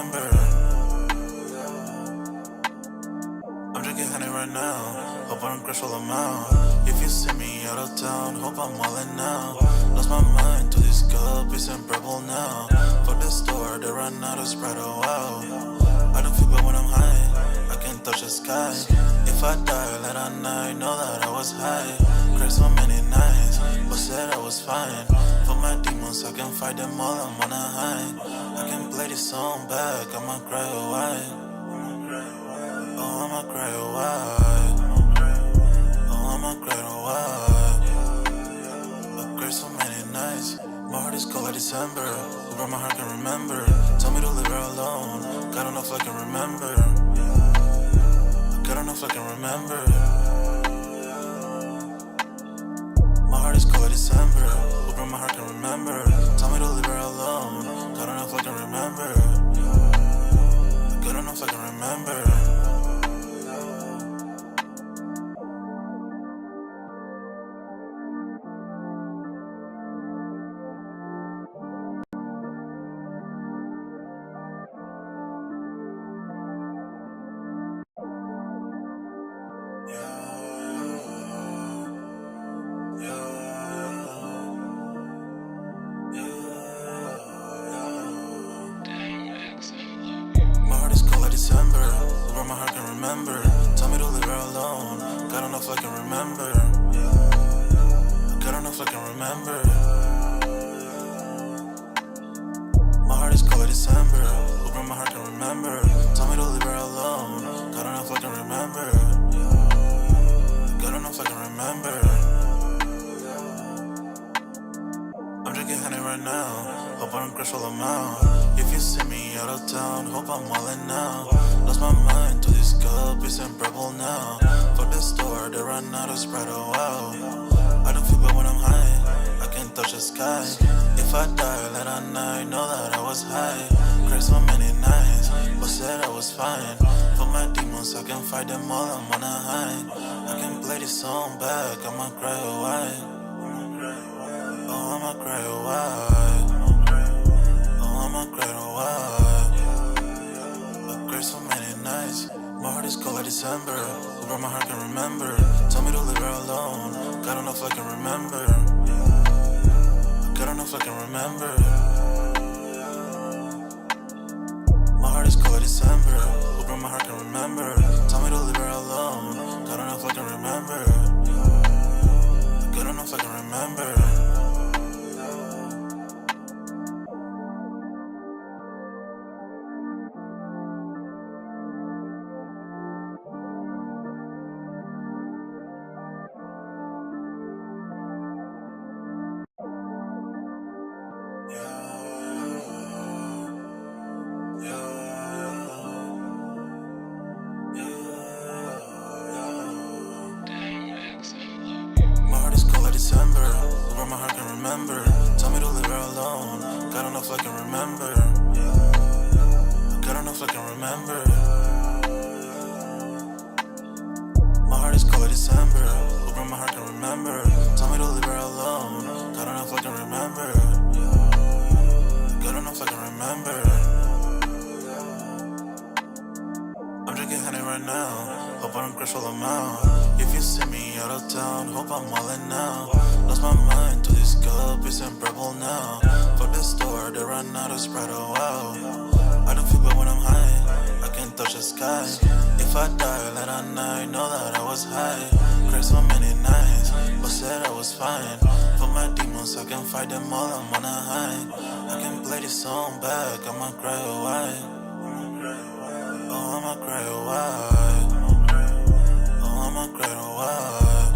remember. I'm drinking honey right now, hope I don't crash all I'm out. If you see me out of town, hope I'm wildin' now. Lost my mind to this cup, it's unbearable now. Fuck the store, they run out of Sprite, oh wow. I don't feel bad when I'm high, I can't touch the sky. If I die late at night, know that I was high. Cried so many nights, but said I was fine. For my demons, I can fight them all, I'm on a high. I can play this song back, I'ma cry a while. Oh, I'ma cry a while. Oh, I'ma cry a while. I cried so many nights. My heart is cold like December. Who broke my heart can remember. Tell me to leave her alone. God don't know if I can remember. God don't know if I can remember. My heart is cold like December. Who broke my heart can remember. Tell me to leave her alone. God don't know if I can remember. God don't know if I can remember. My heart is cold like December. Where my heart can remember. Tell me to leave her alone. God don't know if I can remember. God don't know if I can remember. My heart is cold like December. Where my heart can remember. Tell me to leave her alone. God don't know if I can remember. God don't know if I can remember. I'm drinking honey right now, hope I don't crash all I'm out. If you see me out of town, hope I'm wildin' now. Lost my mind to this cup, it's unbearable now. Fuck the store, they run out of Sprite, oh wow. I don't feel bad when I'm high, I can't touch the sky. If I die late at night, know that I was high. Cried so many nights, but said I was fine. For my demons, I can fight them all, I'm on a high. I can play this song back, I'ma cry a while. Oh, I'ma cry a while. Oh, I'ma cry a while. I cried so many nights. My heart is cold like December. Who broke my heart can remember. Tell me to leave her alone. God don't know if I can remember. God don't know if I can remember. My heart is cold like December. Who broke my heart can remember. Tell me to leave her alone. God don't know if I can remember. God don't know if I can remember. My heart is cold like December. Where my heart can remember. Tell me to leave her alone. God don't know if I can remember. God don't know if I can remember. My heart is cold like December. Where my heart can remember. Tell me to leave her alone. God don't know if I can remember. God don't know if I can remember. I'm drinking honey right now, hope I don't crash all I'm out. If you see me out of town, hope I'm wildin' now. Lost my mind to this cup, it's unbearable now. Fuck the store, they run out of Sprite, oh wow. I don't feel bad when I'm high, I can't touch the sky. If I die late at night, know that I was high. Cried so many nights, but said I was fine. For my demons, I can fight them all, I'm on a high. I can play this song back, I'ma cry a while. Oh, I'ma cry a while. Oh, I'ma cry a while.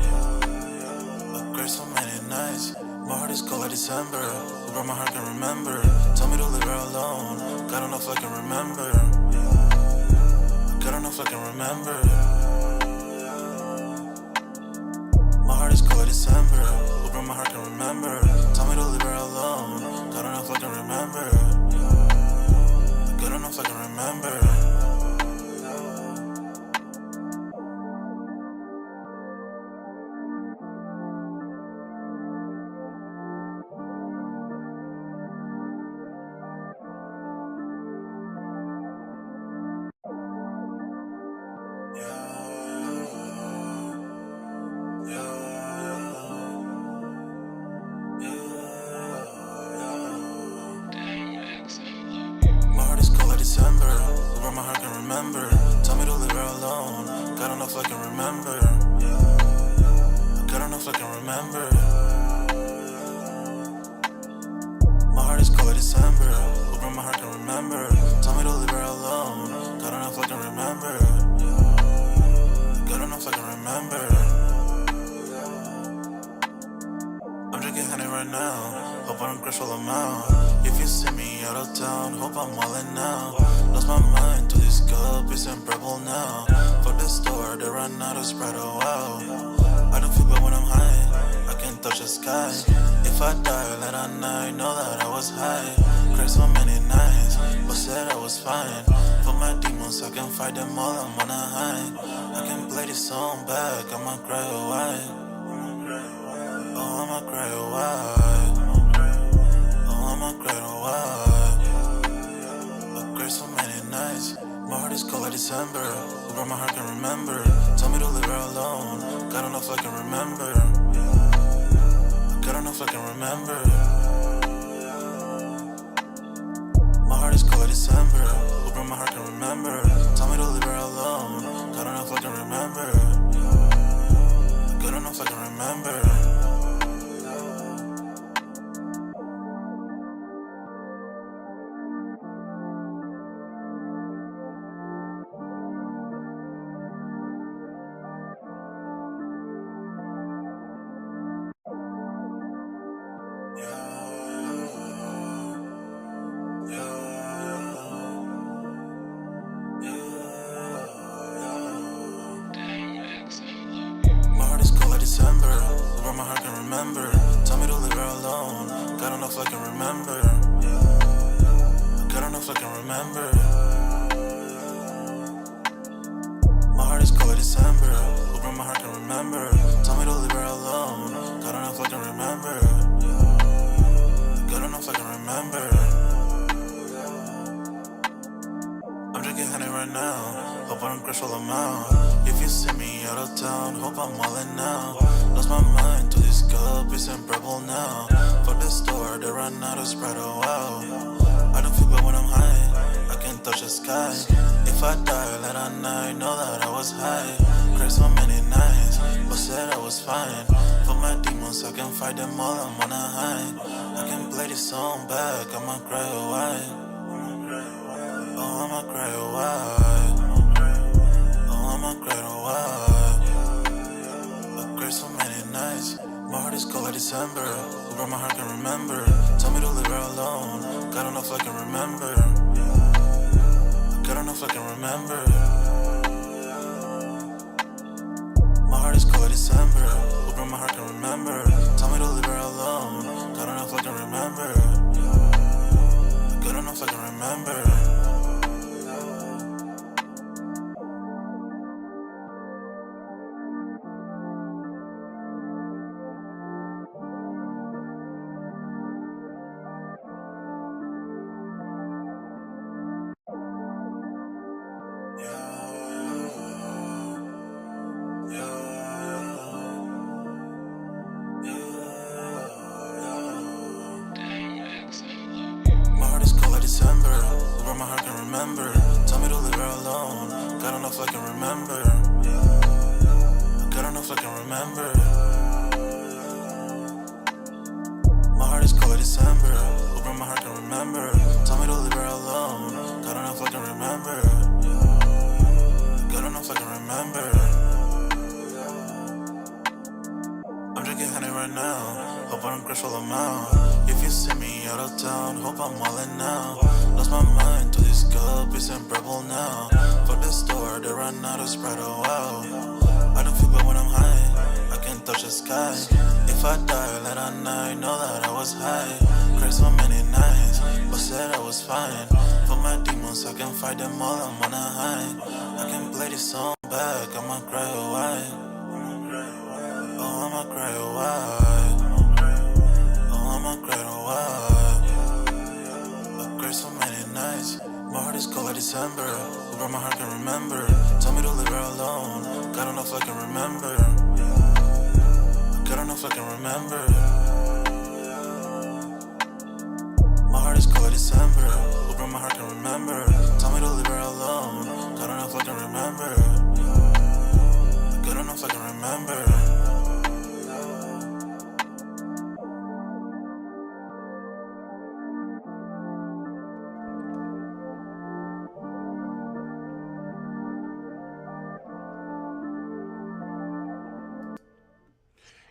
I cried so many nights. My heart is cold like December. Who broke my heart can remember. Tell me to leave her alone. God don't know if I can remember. God don't know if I can remember. My heart is cold like December. Who broke my heart can remember. Tell me to leave her alone. God don't know if I can remember. God don't know if I can remember. My heart is cold like December, where my heart can remember. Tell me to leave her alone, God don't know if I can remember. God don't know if I can remember. My heart is cold like December, where my heart can remember. Tell me to leave her alone, God don't know if I can remember. God don't know if I can remember. I'm drinking honey right now, hope I don't crash all amount. If you see me out of town, hope I'm wildin' now. Lost my mind to this cup, it's unbearable now. For the store, they run out of Sprite, oh wow. I don't feel bad when I'm high, I can't touch the sky. If I die late at night, know that I was high. Cried so many nights, but said I was fine. For my demons, I can fight them all, I'm on a high. I can play this song back, I'ma cry or why. Oh, I'ma cry or why. Oh, I'ma cry or why. I cried so many nights. My heart is cold like December, where my heart can remember. Tell me to leave her alone, God don't know if I can remember. God don't know if I can remember. My heart is cold like December, where my heart can remember. Tell me to leave her alone, God don't know if I can remember. God don't know if I can remember. My heart is cold like December, where my heart can remember. Tell me to leave her alone, God don't know if I can remember. God don't know if I can remember. My heart is cold like December, where my heart can remember. Tell me to leave her alone, God don't know if I can remember. God don't know if I can remember. I'm drinking honey right now, hope I don't crash all amount. If you see me out of town, hope I'm wildin' now. Lost my mind to this cup, it's unbearable now. For the store, they run out of Sprite, oh wow. I don't feel bad when I'm high, I can't touch the sky. If I die late at night, know that I was high. Cried so many nights, but said I was fine. For my demons, I can fight them all, I'm on a high. I can play this song back, I'ma cry or why. Oh, I'ma cry or why. Oh, I'ma cry or why. I cried so many nights. My heart is cold like December, where my heart can remember. Tell me to leave her alone, God don't know if I can remember. God don't know if I can remember. My heart is cold like December, where my heart can remember. Tell me to leave her alone, God don't know if I can remember. God don't know if I can remember. My heart is cold like December, where my heart can remember. Tell me to leave her alone, God don't know if I can remember. God don't know if I can remember. My heart is cold like December, where my heart can remember. Tell me to leave her alone, God don't know if I can remember. God don't know if I can remember. I'm drinking honey right now, hope I don't crash all amount. If you see me out of town, hope I'm wildin' now. Lost my mind to this cup, it's unbearable now. For the store, they run out of Sprite, oh wow. I don't feel bad when I'm high, I can't touch the sky. If I die late at night, know that I was high. Cried so many nights, but said I was fine. For my demons, I can fight them all, I'm on a high. I can play this song back, I'ma cry or why. Oh, I'ma cry or why. Oh, I'ma cry or why. I cried so many nights. My heart is cold like December. Who broke my heart can remember. Tell me to leave her alone. God don't know if I can remember. God don't know if I can remember. My heart is cold like December. Who broke my heart can remember. Tell me to leave her alone. God don't know if I can remember. God don't know if I can remember.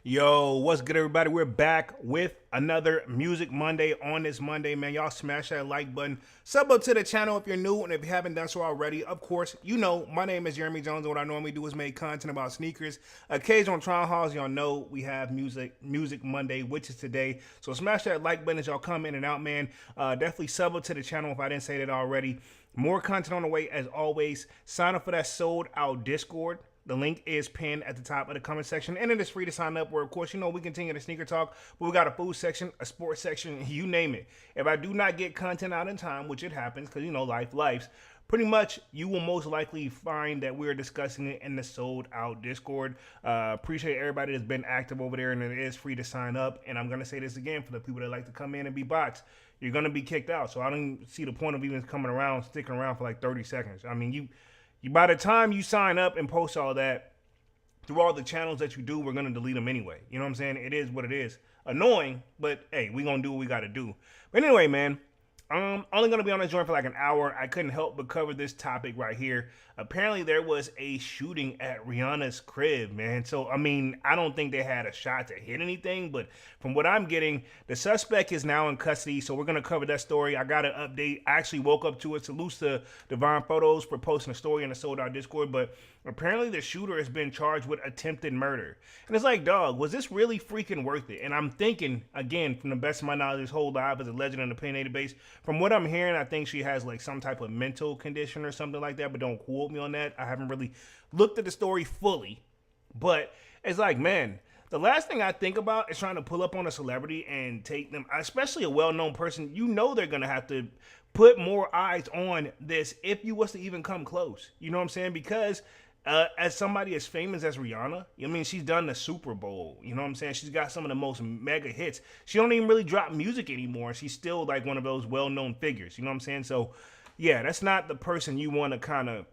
Yo, what's good, everybody? We're back with another Music Monday on this Monday, man. Y'all smash that like button. Sub up to the channel if you're new, and if you haven't done so already, of course, you know, my name is Jeremy Jones, and what I normally do is make content about sneakers. Occasional trial hauls, y'all know we have Music Monday, which is today. So smash that like button as y'all come in and out, man. Definitely sub up to the channel if I didn't say that already. More content on the way, as always. Sign up for that sold out Discord. The link is pinned at the top of the comment section, and it is free to sign up, where, of course, you know, we continue the sneaker talk, but we got a food section, a sports section, you name it. If I do not get content out in time, which it happens because, you know, life, pretty much you will most likely find that we're discussing it in the sold out Discord. Appreciate everybody that's been active over there, and it is free to sign up. And I'm going to say this again for the people that like to come in and be bots. You're going to be kicked out, so I don't see the point of even sticking around for like 30 seconds. I mean, you by the time you sign up and post all that through all the channels that you do, we're gonna delete them anyway. You know what I'm saying? It is what it is. Annoying, but hey, we gonna do what we gotta do. But anyway, man, only gonna be on this joint for like an hour. I couldn't help but cover this topic right here. Apparently, there was a shooting at Rihanna's crib, man. So, I mean, I don't think they had a shot to hit anything, but from what I'm getting, the suspect is now in custody. So we're gonna cover that story. I got an update. I actually woke up to it. Salute to Divine Photos for posting a story in the sold out Discord, but apparently the shooter has been charged with attempted murder. And it's like, dog, was this really freaking worth it? And I'm thinking, again, from the best of my knowledge, this whole live as a legend on the opinionated base. From what I'm hearing, I think she has like some type of mental condition or something like that, but don't quote me on that. I haven't really looked at the story fully, but it's like, man, the last thing I think about is trying to pull up on a celebrity and take them, especially a well-known person. You know they're going to have to put more eyes on this if you was to even come close. You know what I'm saying? Because as somebody as famous as Rihanna, I mean, she's done the Super Bowl. You know what I'm saying? She's got some of the most mega hits. She don't even really drop music anymore. She's still like one of those well-known figures. You know what I'm saying? So, yeah, that's not the person you want to kind of,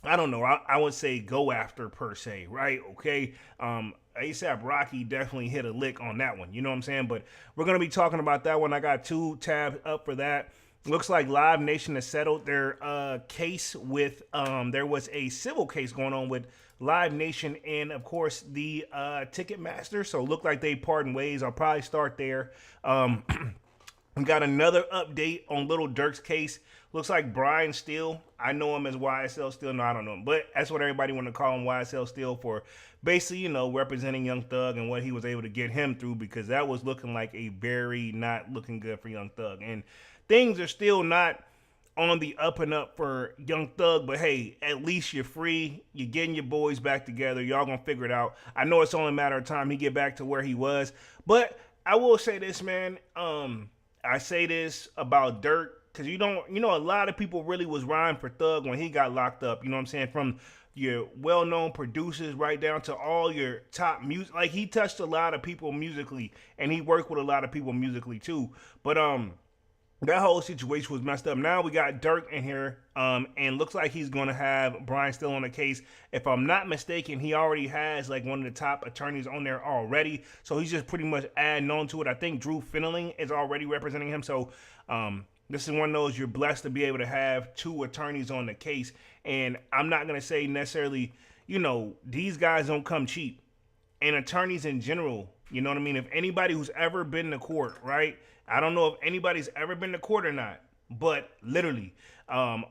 I don't know, I would say go after per se, right? Okay. ASAP Rocky definitely hit a lick on that one. You know what I'm saying? But we're going to be talking about that one. I got 2 tabs up for that. Looks like Live Nation has settled their case with, there was a civil case going on with Live Nation and, of course, the Ticketmaster. So look like they parted ways. I'll probably start there. We got another update on Lil Durk's case. Looks like Brian Steele. I know him as YSL Steele. No, I don't know him. But that's what everybody want to call him, YSL Steele, for basically, you know, representing Young Thug and what he was able to get him through, because that was looking like a very not looking good for Young Thug. And things are still not on the up and up for Young Thug, but hey, at least you're free. You're getting your boys back together. Y'all gonna figure it out. I know it's only a matter of time he get back to where he was. But I will say this, man. I say this about Durk, because you know, a lot of people really was riding for Thug when he got locked up. You know what I'm saying? From your well-known producers right down to all your top music. Like, he touched a lot of people musically, and he worked with a lot of people musically too. But that whole situation was messed up. Now we got Durk in here, and looks like he's going to have Brian still on the case. If I'm not mistaken, he already has like one of the top attorneys on there already, so he's just pretty much adding on to it. I think Drew Finneling is already representing him, so this is one of those, you're blessed to be able to have 2 attorneys on the case. And I'm not going to say necessarily, you know, these guys don't come cheap, and attorneys in general, you know what I mean? If anybody who's ever been to court, right? I don't know if anybody's ever been to court or not, but literally,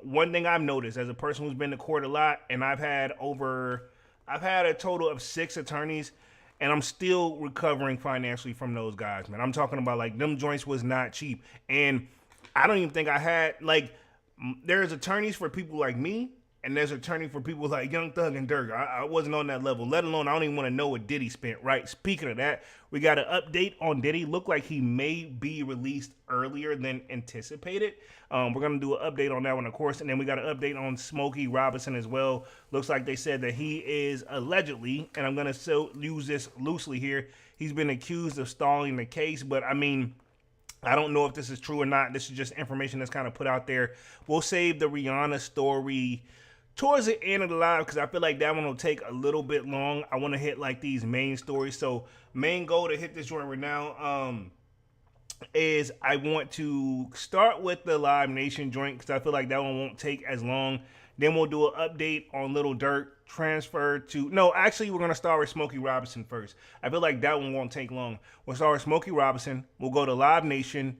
one thing I've noticed as a person who's been to court a lot, and I've had a total of 6 attorneys, and I'm still recovering financially from those guys, man. I'm talking about, like, them joints was not cheap. And I don't even think I had, like, there's attorneys for people like me, and there's attorney for people like Young Thug and Durk. I wasn't on that level, let alone I don't even want to know what Diddy spent, right? Speaking of that, we got an update on Diddy. Look like he may be released earlier than anticipated. We're going to do an update on that one, of course, and then we got an update on Smokey Robinson as well. Looks like they said that he is allegedly, and I'm going to use this loosely here, he's been accused of stalling the case, but I mean, I don't know if this is true or not. This is just information that's kind of put out there. We'll save the Rihanna story towards the end of the live because I feel like that one will take a little bit long. I want to hit like these main stories. So main goal to hit this joint right now is I want to start with the Live Nation joint because I feel like that one won't take as long. Then we'll do an update on Lil Durk transfer to... No, actually, we're going to start with Smokey Robinson first. I feel like that one won't take long. We'll start with Smokey Robinson. We'll go to Live Nation.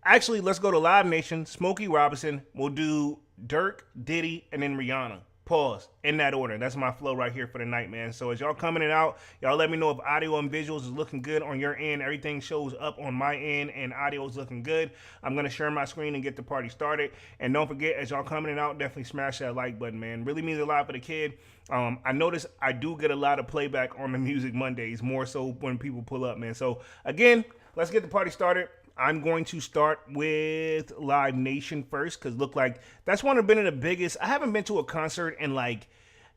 Actually, let's go to Live Nation, Smokey Robinson. We'll do Durk, Diddy, and then Rihanna. Pause. In that order. That's my flow right here for the night, man. So as y'all coming in out, y'all let me know if audio and visuals is looking good on your end. Everything shows up on my end and audio is looking good. I'm going to share my screen and get the party started. And don't forget, as y'all coming in out, definitely smash that like button, man. Really means a lot for the kid. I notice I do get a lot of playback on the Music Mondays, more so when people pull up, man. So again, let's get the party started. I'm going to start with Live Nation first because look like that's one of the biggest. I haven't been to a concert in like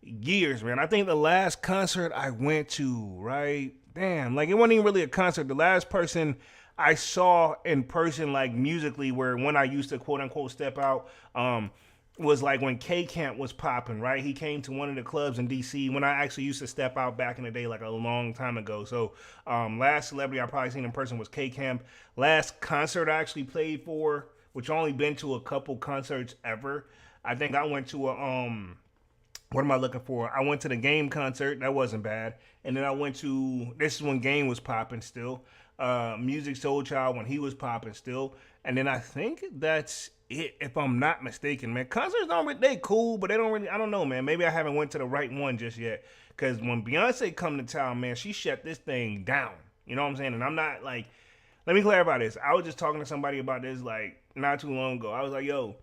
years, man. I think the last concert I went to, right? Damn, like it wasn't even really a concert. The last person I saw in person, like musically, where when I used to quote unquote step out, was like when K-Camp was popping, right? He came to one of the clubs in DC when I actually used to step out back in the day, like a long time ago. So last celebrity I probably seen in person was K-Camp. Last concert I actually played for, which I only been to a couple concerts ever. I think I went to a, what am I looking for? I went to the Game concert. That wasn't bad. And then I went to, this is when Game was popping still. Music Soul Child when he was popping still. And then I think that's it, if I'm not mistaken, man. Concerts they cool, but they don't really, I don't know, man. Maybe I haven't went to the right one just yet. Because when Beyonce come to town, man, she shut this thing down. You know what I'm saying? And I'm not like, let me clarify this. I was just talking to somebody about this like not too long ago. I was like, yo,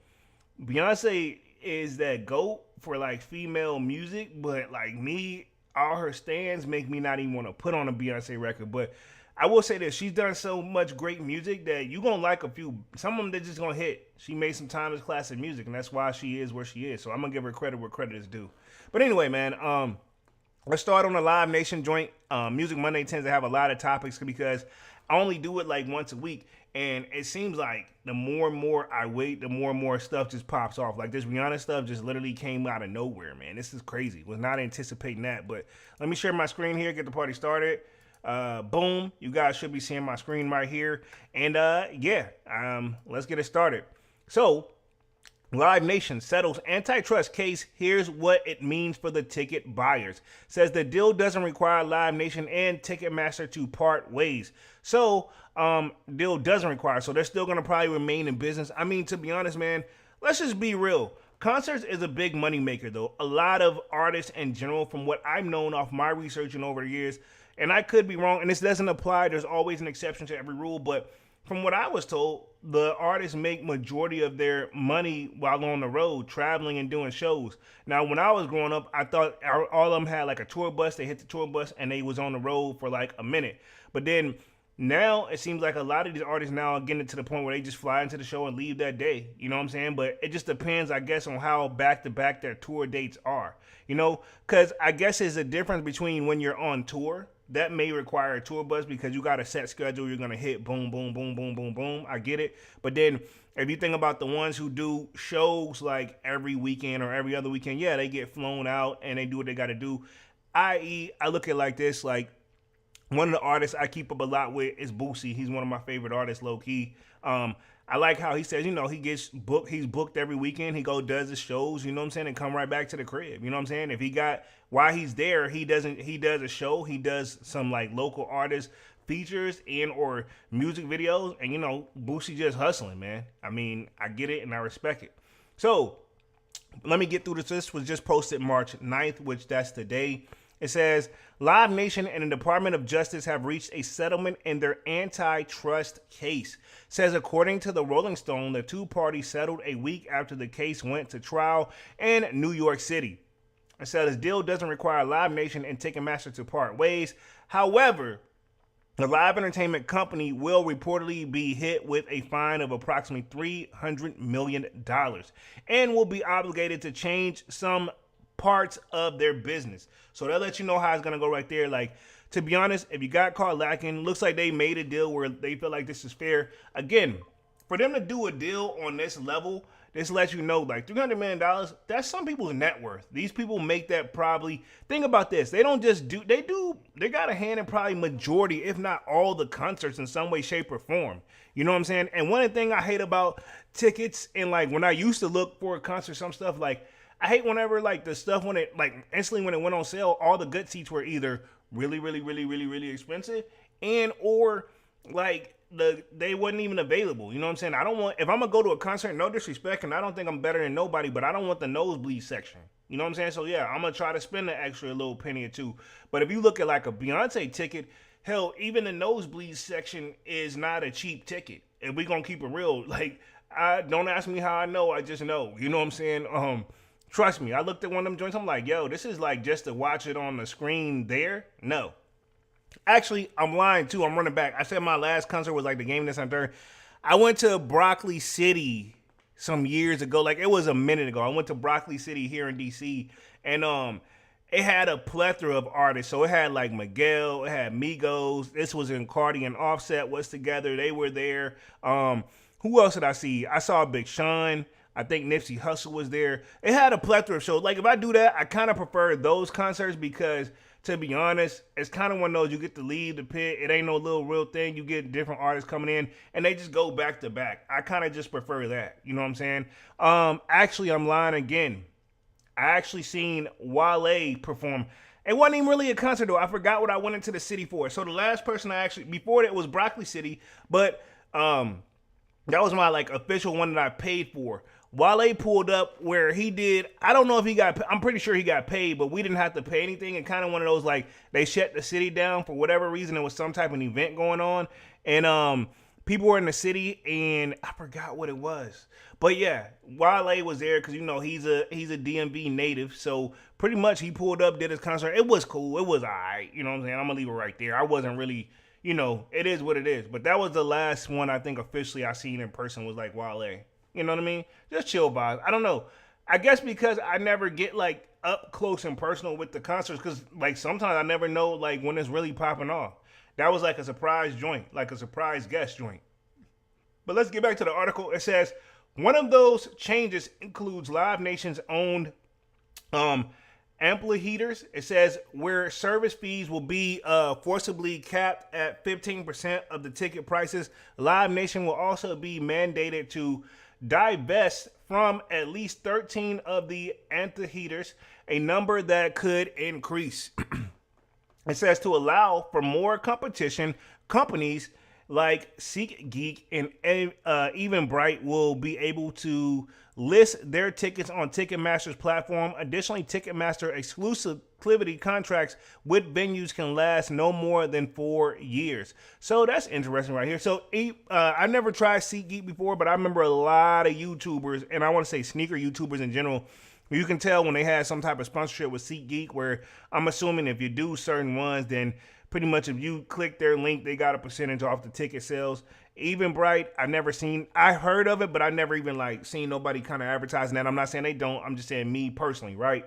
Beyonce is that GOAT for like female music, but like me, all her stands make me not even want to put on a Beyonce record. But I will say this, she's done so much great music that you're going to like a few. Some of them, they're just going to hit. She made some timeless classic music, and that's why she is where she is. So I'm going to give her credit where credit is due. But anyway, man, let's start on the Live Nation joint. Music Monday tends to have a lot of topics because I only do it like once a week. And it seems like the more and more I wait, the more and more stuff just pops off. Like this Rihanna stuff just literally came out of nowhere, man. This is crazy. Was not anticipating that. But let me share my screen here, get the party started. Boom, you guys should be seeing my screen right here. And let's get it started. So Live Nation settles antitrust case. Here's what it means for the ticket buyers. Says the deal doesn't require Live Nation and Ticketmaster to part ways. So deal doesn't require, so they're still going to probably remain in business. I mean, to be honest, man, let's just be real. Concerts is a big money maker, though. A lot of artists in general, from what I've known off my research and over the years, and I could be wrong, and this doesn't apply. There's always an exception to every rule, but from what I was told, the artists make majority of their money while on the road, traveling and doing shows. Now, when I was growing up, I thought all of them had like a tour bus. They hit the tour bus and they was on the road for like a minute. But then now it seems like a lot of these artists now are getting to the point where they just fly into the show and leave that day. You know what I'm saying? But it just depends, I guess, on how back-to-back their tour dates are. You know, because I guess there's a difference between when you're on tour. That may require a tour bus because you got a set schedule. You're going to hit boom, boom, boom, boom, boom, boom. I get it. But then if you think about the ones who do shows like every weekend or every other weekend, yeah, they get flown out and they do what they got to do. I.e., I look at it like this, like one of the artists I keep up a lot with is Boosie. He's one of my favorite artists, low key. I like how he says, you know, he gets booked. He's booked every weekend. He does his shows, you know what I'm saying, and come right back to the crib. You know what I'm saying? If he got, while he's there, he does a show. He does some like local artist features and or music videos. And, you know, Boosie just hustling, man. I mean, I get it and I respect it. So let me get through this. This was just posted March 9th, which that's today. It says Live Nation and the Department of Justice have reached a settlement in their antitrust case. It says according to the Rolling Stone, the two parties settled a week after the case went to trial in New York City. It says this deal doesn't require Live Nation and Ticketmaster to part ways. However, the live entertainment company will reportedly be hit with a fine of approximately $300 million and will be obligated to change some parts of their business. So they'll let you know how it's going to go right there. Like, to be honest, if you got caught lacking, looks like they made a deal where they feel like this is fair. Again, for them to do a deal on this level, this lets you know, like, $300 million, that's some people's net worth. These people make that probably, think about this, they don't just do, they got a hand in probably majority, if not all the concerts in some way, shape, or form. You know what I'm saying? And one of the things I hate about tickets, and like when I used to look for a concert, some stuff, like, I hate whenever like the stuff when it, like instantly when it went on sale, all the good seats were either really expensive and or like they wasn't even available. You know what I'm saying? I don't want, if I'm gonna go to a concert, no disrespect, and I don't think I'm better than nobody, but I don't want the nosebleed section. You know what I'm saying? So yeah, I'm gonna try to spend the extra little penny or two. But if you look at like a Beyonce ticket, hell, even the nosebleed section is not a cheap ticket. If we gonna keep it real, like, don't ask me how I know, I just know. You know what I'm saying? Trust me, I looked at one of them joints, I'm like, yo, this is like just to watch it on the screen there? No. Actually, I'm lying too, I'm running back. I said my last concert was like the Game This and Third. I went to Broccoli City some years ago, like it was a minute ago. I went to Broccoli City here in DC, and it had a plethora of artists. So it had like Miguel, it had Migos, this was in Cardi and Offset was together, they were there. Who else did I see? I saw Big Sean. I think Nipsey Hussle was there. It had a plethora of shows. Like, if I do that, I kind of prefer those concerts because, to be honest, it's kind of one of those, you get to leave the pit. It ain't no little real thing. You get different artists coming in, and they just go back to back. I kind of just prefer that. You know what I'm saying? Actually, I'm lying again. I actually seen Wale perform. It wasn't even really a concert, though. I forgot what I went into the city for. So the last person I actually, before that was Broccoli City, but that was my, like, official one that I paid for. Wale pulled up where he did, I don't know if he got, I'm pretty sure he got paid, but we didn't have to pay anything. And kind of one of those, like, they shut the city down for whatever reason. There was some type of event going on. And people were in the city, and I forgot what it was. But yeah, Wale was there because, you know, he's a DMV native. So pretty much he pulled up, did his concert. It was cool. It was all right. You know what I'm saying? I'm going to leave it right there. I wasn't really, you know, it is what it is. But that was the last one I think officially I seen in person was like Wale. You know what I mean? Just chill vibes. I don't know. I guess because I never get like up close and personal with the concerts, because like sometimes I never know like when it's really popping off. That was like a surprise joint, like a surprise guest joint. But let's get back to the article. It says one of those changes includes Live Nation's owned amphitheaters. It says where service fees will be forcibly capped at 15% of the ticket prices. Live Nation will also be mandated to divest from at least 13 of the amphitheaters, a number that could increase. It says to allow for more competition, companies like SeatGeek and Eventbrite will be able to list their tickets on Ticketmaster's platform. Additionally, Ticketmaster exclusivity contracts with venues can last no more than 4 years. So that's interesting right here. So I never tried SeatGeek before, but I remember a lot of YouTubers, and I want to say sneaker YouTubers in general, you can tell when they had some type of sponsorship with SeatGeek, where I'm assuming if you do certain ones, then pretty much if you click their link, they got a percentage off the ticket sales. Eventbrite, I heard of it, but I never even like seen nobody kind of advertising that. I'm not saying they don't, I'm just saying me personally, right?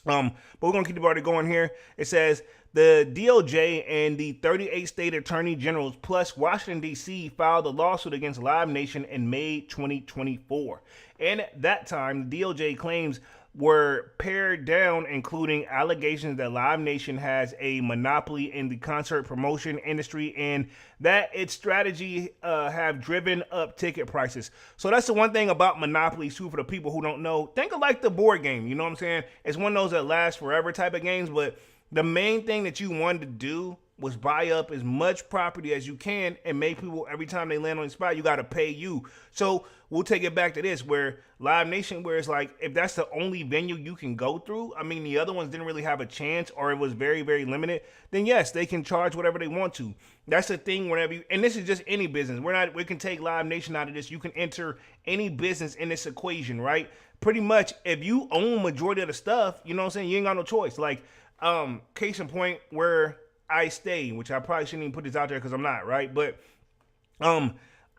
But we're gonna keep the party going here. It says the DOJ and the 38 state attorney generals plus Washington D.C. filed a lawsuit against Live Nation in May 2024. And at that time, the DOJ claims were pared down, including allegations that Live Nation has a monopoly in the concert promotion industry and that its strategy have driven up ticket prices. So that's the one thing about monopolies too, for the people who don't know. Think of like the board game, you know what I'm saying? It's one of those that last forever type of games, but the main thing that you want to do was buy up as much property as you can and make people, every time they land on the spot, you got to pay you. So we'll take it back to this, where Live Nation, where it's like, if that's the only venue you can go through, I mean, the other ones didn't really have a chance, or it was very, very limited, then yes, they can charge whatever they want to. That's the thing whenever you, and this is just any business. We can take Live Nation out of this. You can enter any business in this equation, right? Pretty much, if you own majority of the stuff, you know what I'm saying, you ain't got no choice. Like, case in point, where I stay, which I probably shouldn't even put this out there because I'm not, right? But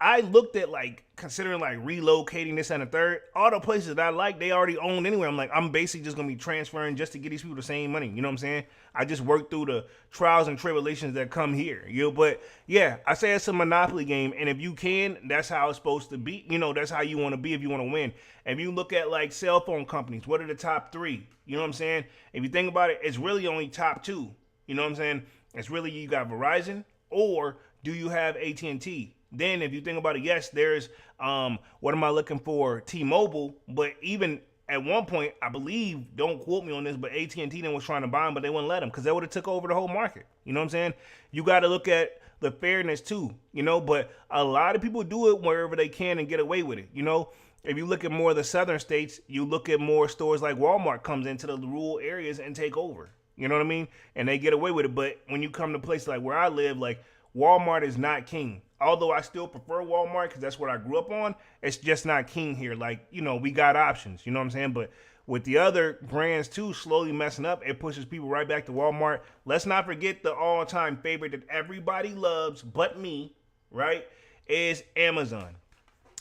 I looked at, like, considering like relocating this and a third. All the places that I like, they already own anyway. I'm like, I'm basically just gonna be transferring just to get these people the same money. You know what I'm saying? I just work through the trials and tribulations that come here. You know, but yeah, I say it's a monopoly game, and if you can, that's how it's supposed to be. You know, that's how you want to be if you want to win. If you look at like cell phone companies, what are the top three? You know what I'm saying? If you think about it, it's really only top two. You know what I'm saying? It's really, you got Verizon, or do you have AT&T? Then if you think about it, yes, there's, what am I looking for? T-Mobile. But even at one point, I believe, don't quote me on this, but AT&T then was trying to buy them, but they wouldn't let them because they would have took over the whole market. You know what I'm saying? You got to look at the fairness too, you know, but a lot of people do it wherever they can and get away with it. You know, if you look at more of the southern states, you look at more stores like Walmart comes into the rural areas and take over. You know what I mean? And they get away with it. But when you come to places like where I live, like Walmart is not king. Although I still prefer Walmart because that's what I grew up on, it's just not king here. Like, you know, we got options, you know what I'm saying? But with the other brands too slowly messing up, it pushes people right back to Walmart. Let's not forget the all-time favorite that everybody loves but me, right, is Amazon.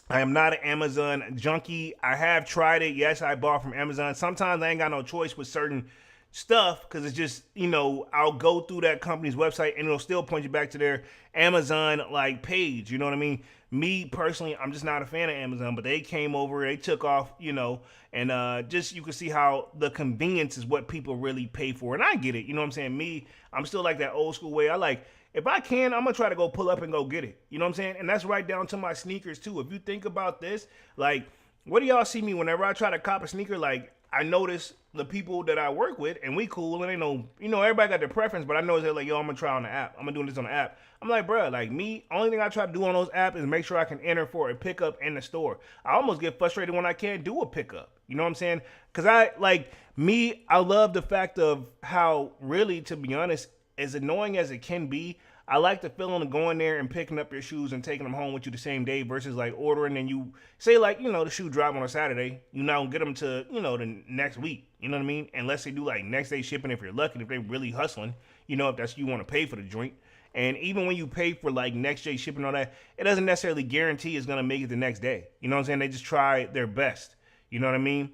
I am not an Amazon junkie. I have tried it. Yes, I bought from Amazon. Sometimes I ain't got no choice with certain stuff because it's just, you know, I'll go through that company's website and it'll still point you back to their Amazon like page. You know what I mean? Me personally, I'm just not a fan of Amazon, but they came over, they took off, you know, and just you can see how the convenience is what people really pay for. And I get it. You know what I'm saying? Me, I'm still like that old school way. I like, if I can, I'm going to try to go pull up and go get it. You know what I'm saying? And that's right down to my sneakers too. If you think about this, like, what do y'all see me whenever I try to cop a sneaker? Like, I notice the people that I work with, and we cool, and they know, you know, everybody got their preference, but I know they're like, yo, I'm gonna try on the app. I'm gonna do this on the app. I'm like, bro, like me, only thing I try to do on those apps is make sure I can enter for a pickup in the store. I almost get frustrated when I can't do a pickup. You know what I'm saying? Because I, like, me, I love the fact of how, really, to be honest, as annoying as it can be, I like the feeling of going there and picking up your shoes and taking them home with you the same day versus like ordering, and you say, like, you know, the shoe drop on a Saturday, you now get them to, you know, the next week. You know what I mean? Unless they do like next day shipping if you're lucky, if they're really hustling, you know, if that's you want to pay for the joint. And even when you pay for like next day shipping and all that, it doesn't necessarily guarantee it's going to make it the next day. You know what I'm saying? They just try their best. You know what I mean?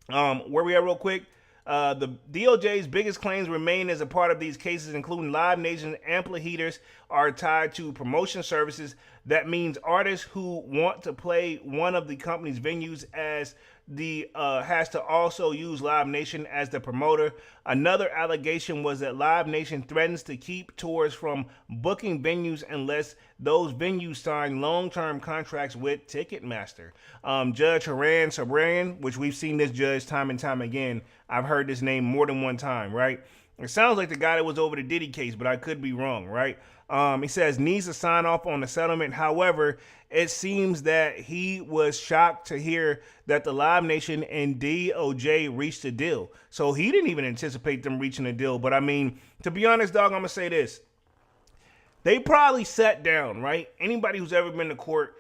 Where we at real quick? The DOJ's biggest claims remain as a part of these cases, including Live Nation's amphitheaters are tied to promotion services. That means artists who want to play one of the company's venues as the has to also use Live Nation as the promoter. Another allegation was that Live Nation threatens to keep tours from booking venues unless those venues sign long-term contracts with Ticketmaster. Judge Haran Sabrian, which we've seen this judge time and time again. I've heard this name more than one time, right? It sounds like the guy that was over the Diddy case, but I could be wrong, right? He says needs to sign off on the settlement. However, it seems that he was shocked to hear that the Live Nation and DOJ reached a deal. So he didn't even anticipate them reaching a deal. But I mean, to be honest, dog, I'm going to say this. They probably sat down, right? Anybody who's ever been to court,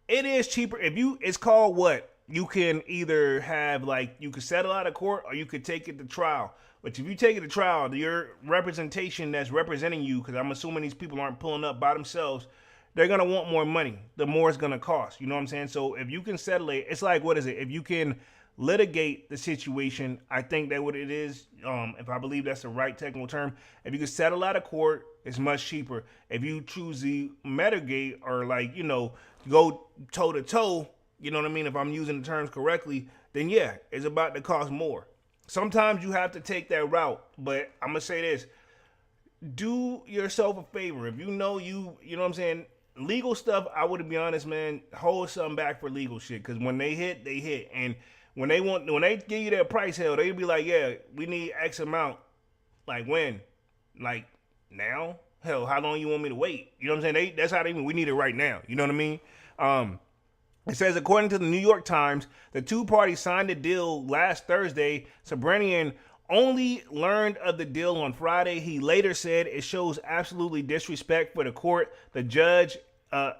it is cheaper. It's called what? You can either have, like, you could settle out of court or you could take it to trial. But if you take it to trial, your representation that's representing you, because I'm assuming these people aren't pulling up by themselves, they're going to want more money. The more it's going to cost. You know what I'm saying? So if you can settle it, it's like, what is it? If you can litigate the situation, I think that what it is, if I believe that's the right technical term, if you can settle out of court, it's much cheaper. If you choose the mitigate or, like, you know, go toe to toe, you know what I mean? If I'm using the terms correctly, then yeah, it's about to cost more. Sometimes you have to take that route, but I'm going to say this. Do yourself a favor. If you know you know what I'm saying, legal stuff, I would be honest, man, hold something back for legal shit, because when they hit, they hit. And when they give you their price, hell, they'll be like, yeah, we need X amount. Like when? Like now? Hell, how long you want me to wait? You know what I'm saying? That's how we need it right now. You know what I mean? It says, according to the New York Times, the two parties signed a deal last Thursday. Sabrinian only learned of the deal on Friday. He later said it shows absolutely disrespect for the court, the judge.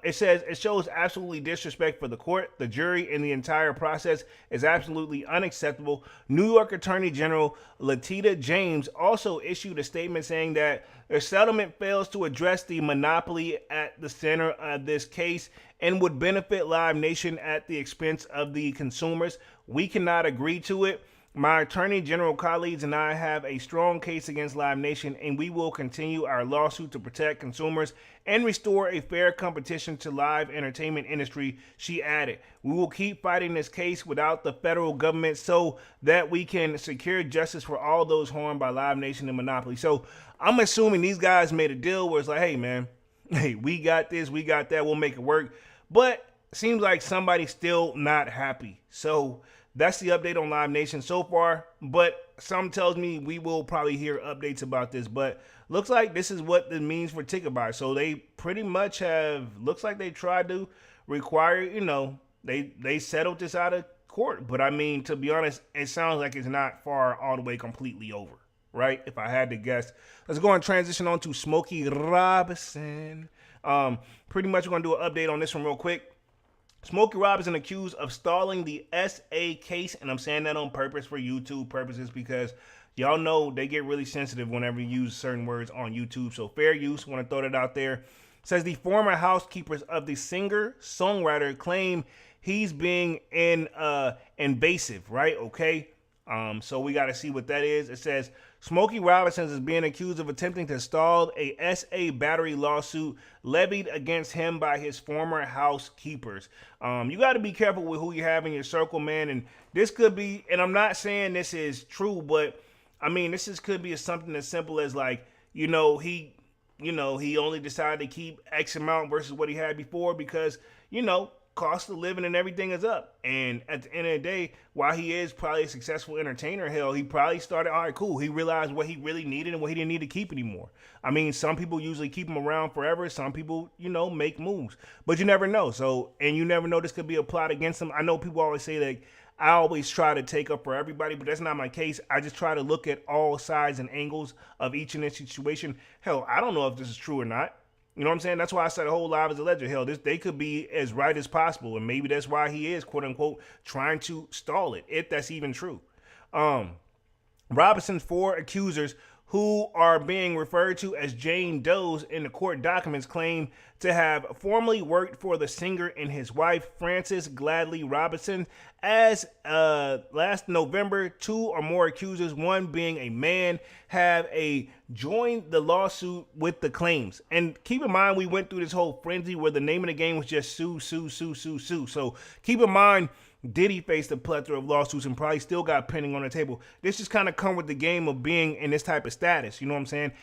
It says it shows absolutely disrespect for the court, the jury, and the entire process is absolutely unacceptable. New York Attorney General Letitia James also issued a statement saying that the settlement fails to address the monopoly at the center of this case and would benefit Live Nation at the expense of the consumers. We cannot agree to it. My Attorney General colleagues and I have a strong case against Live Nation, and we will continue our lawsuit to protect consumers and restore a fair competition to live entertainment industry, she added. We will keep fighting this case without the federal government so that we can secure justice for all those harmed by Live Nation and Monopoly. So I'm assuming these guys made a deal where it's like, hey, man, hey, we got this, we got that, we'll make it work. But seems like somebody's still not happy. So that's the update on Live Nation so far, but some tells me we will probably hear updates about this, but looks like this is what it means for ticket buyers. So they pretty much looks like they tried to require, they settled this out of court. But I mean, to be honest, it sounds like it's not far all the way completely over, right? If I had to guess. Let's go and transition on to Smokey Robinson. Pretty much we're going to do an update on this one real quick. Smokey Robinson accused of stalling the SA case, and I'm saying that on purpose for YouTube purposes because y'all know they get really sensitive whenever you use certain words on YouTube. So fair use, want to throw that out there. Says the former housekeepers of the singer-songwriter claim he's being invasive, right? Okay. So we got to see what that is. It says Smokey Robinson is being accused of attempting to stall a SA battery lawsuit levied against him by his former housekeepers. You got to be careful with who you have in your circle, man. And this could be, and I'm not saying this is true, but I mean, could be something as simple as like, he only decided to keep X amount versus what he had before because, cost of living and everything is up. And at the end of the day, while he is probably a successful entertainer, hell, he probably started, all right, cool. He realized what he really needed and what he didn't need to keep anymore. I mean, some people usually keep him around forever. Some people, make moves. But you never know. So, and you never know this could be a plot against him. I know people always say that I always try to take up for everybody, but that's not my case. I just try to look at all sides and angles of each and each situation. Hell, I don't know if this is true or not. You know what I'm saying? That's why I said the whole live as a legend. Hell, they could be as right as possible. And maybe that's why he is, quote unquote, trying to stall it, if that's even true. Robinson's four accusers, who are being referred to as Jane Does in the court documents, claim to have formerly worked for the singer and his wife, Frances Gladly Robinson. As last November, two or more accusers, one being a man, have joined the lawsuit with the claims. And keep in mind, we went through this whole frenzy where the name of the game was just sue, sue, sue, sue, sue. So keep in mind, Diddy faced a plethora of lawsuits and probably still got pending on the table. This just kind of come with the game of being in this type of status. You know what I'm saying?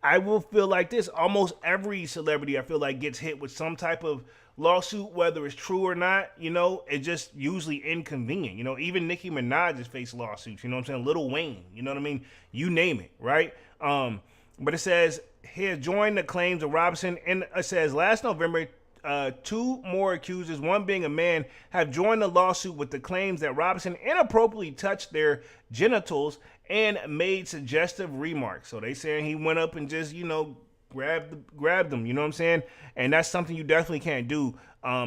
I will feel like this. Almost every celebrity I feel like gets hit with some type of lawsuit, whether it's true or not. It's just usually inconvenient. Even Nicki Minaj has faced lawsuits. You know what I'm saying? Lil Wayne. You know what I mean? You name it, right? But it says he has joined the claims of Robinson, and it says last November, two more accusers, one being a man, have joined the lawsuit with the claims that Robinson inappropriately touched their genitals and made suggestive remarks. So they saying he went up and just, grabbed them, you know what I'm saying? And that's something you definitely can't do.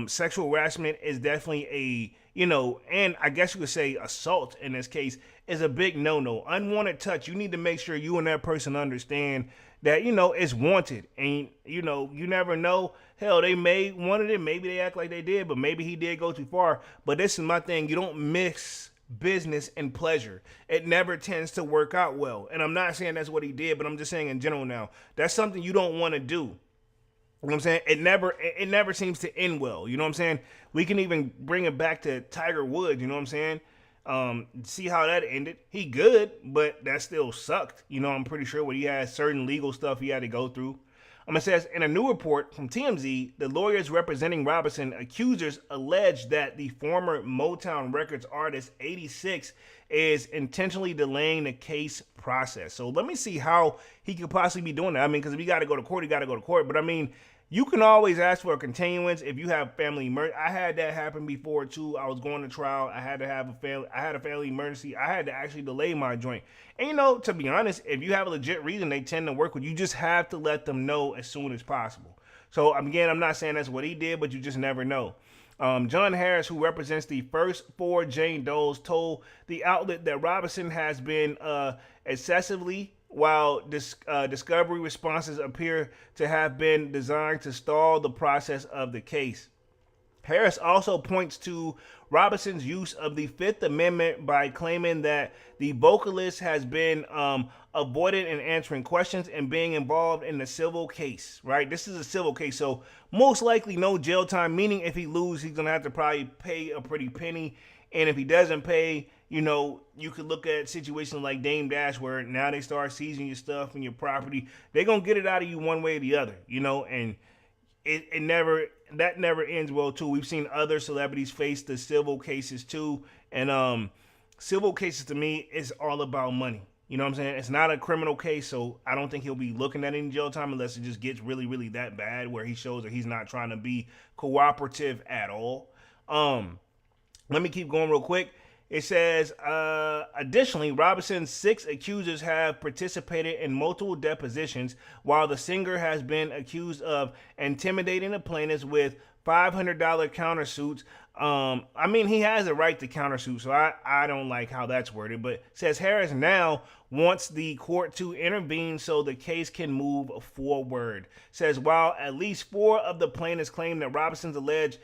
Sexual harassment is definitely and I guess you could say assault in this case is a big no-no. Unwanted touch, you need to make sure you and that person understand that, it's wanted. And, you never know. Hell, they may wanted it. Maybe they act like they did, but maybe he did go too far. But this is my thing. You don't mix business and pleasure. It never tends to work out well. And I'm not saying that's what he did, but I'm just saying in general now. That's something you don't want to do. You know what I'm saying? It never seems to end well. You know what I'm saying? We can even bring it back to Tiger Woods. You know what I'm saying? See how that ended. He good, but that still sucked. I'm pretty sure when he had certain legal stuff he had to go through. It says, in a new report from TMZ, the lawyers representing Robinson accusers alleged that the former Motown Records artist 86 is intentionally delaying the case process. So let me see how he could possibly be doing that. I mean, because if you got to go to court, you got to go to court. But I mean, you can always ask for a continuance if you have family emergency. I had that happen before too. I was going to trial. I had to have a family emergency. I had to actually delay my joint. And you know, to be honest, if you have a legit reason, they tend to work with you. You just have to let them know as soon as possible. So again, I'm not saying that's what he did, but you just never know. John Harris, who represents the first four Jane Does, told the outlet that Robinson has been excessively, while discovery responses appear to have been designed to stall the process of the case. Harris also points to Robinson's use of the Fifth Amendment by claiming that the vocalist has been avoided in answering questions and being involved in the civil case, right? This is a civil case, so most likely no jail time, meaning if he loses, he's going to have to probably pay a pretty penny. And if he doesn't pay, you know, you could look at situations like Dame Dash where now they start seizing your stuff and your property. They're going to get it out of you one way or the other, you know, and that never ends well too. We've seen other celebrities face the civil cases too, and civil cases to me is all about money. You know what I'm saying? It's not a criminal case, so I don't think he'll be looking at any jail time unless it just gets really, really that bad where he shows that he's not trying to be cooperative at all. Let me keep going real quick. It says, additionally, Robinson's 6 accusers have participated in multiple depositions, while the singer has been accused of intimidating the plaintiffs with $500 countersuits. I mean, he has a right to countersue, so I don't like how that's worded, but says Harris now wants the court to intervene so the case can move forward. Says while at least 4 of the plaintiffs claim that Robinson's alleged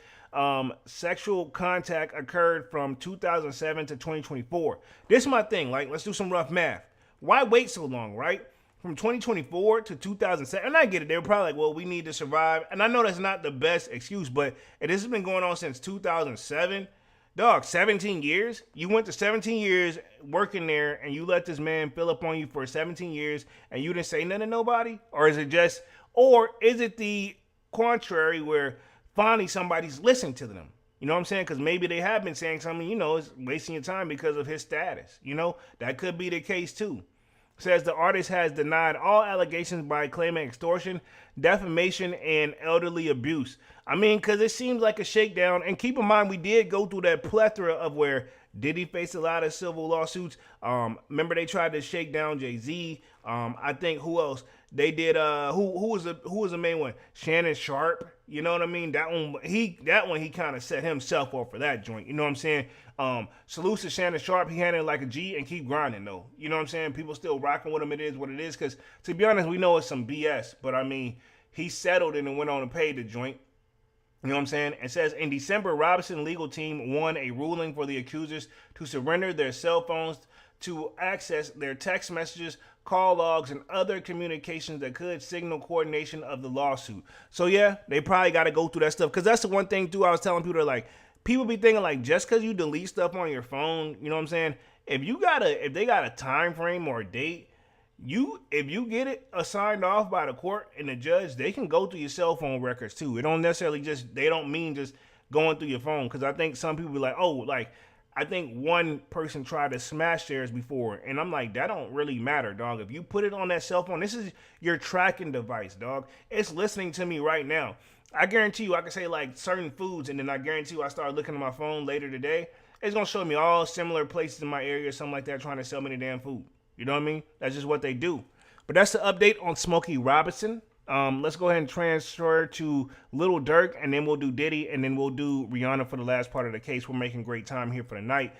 sexual contact occurred from 2007 to 2024. This is my thing. Like, let's do some rough math. Why wait so long, right? From 2024 to 2007. And I get it. They were probably like, well, we need to survive. And I know that's not the best excuse, but this has been going on since 2007. Dog, 17 years? You went to 17 years working there and you let this man fill up on you for 17 years and you didn't say nothing to nobody? Or is it the contrary where finally somebody's listening to them? You know what I'm saying? Because maybe they have been saying something, you know, it's wasting your time because of his status. You know, that could be the case too. Says the artist has denied all allegations by claiming extortion, defamation, and elderly abuse. I mean, because it seems like a shakedown. And keep in mind, we did go through that plethora of where Diddy faced a lot of civil lawsuits. Remember they tried to shake down Jay-Z. I think who else? They did who was the main one? Shannon Sharp. You know what I mean? That one he kind of set himself up for that joint. You know what I'm saying? Salute to Shannon Sharp. He handled it like a G and keep grinding though. You know what I'm saying? People still rocking with him. It is what it is. Because to be honest, we know it's some BS. But I mean, he settled it and went on to pay the joint. You know what I'm saying? It says in December, Robinson legal team won a ruling for the accusers to surrender their cell phones to access their text messages, call logs, and other communications that could signal coordination of the lawsuit. So yeah, they probably got to go through that stuff. Because that's the one thing too I was telling people, like, people be thinking like just because you delete stuff on your phone, you know what I'm saying? If they got a time frame or a date, if you get it signed off by the court and the judge, they can go through your cell phone records too. It don't necessarily they don't mean just going through your phone. Because I think some people be like, oh, like, I think one person tried to smash theirs before, and I'm like, that don't really matter, dog. If you put it on that cell phone, this is your tracking device, dog. It's listening to me right now. I guarantee you, I can say like certain foods, and then I guarantee you, I start looking at my phone later today, it's gonna show me all similar places in my area or something like that trying to sell me the damn food. You know what I mean? That's just what they do. But that's the update on Smokey Robinson. Let's go ahead and transfer to Lil Durk, and then we'll do Diddy, and then we'll do Rihanna for the last part of the case. We're making great time here for the night.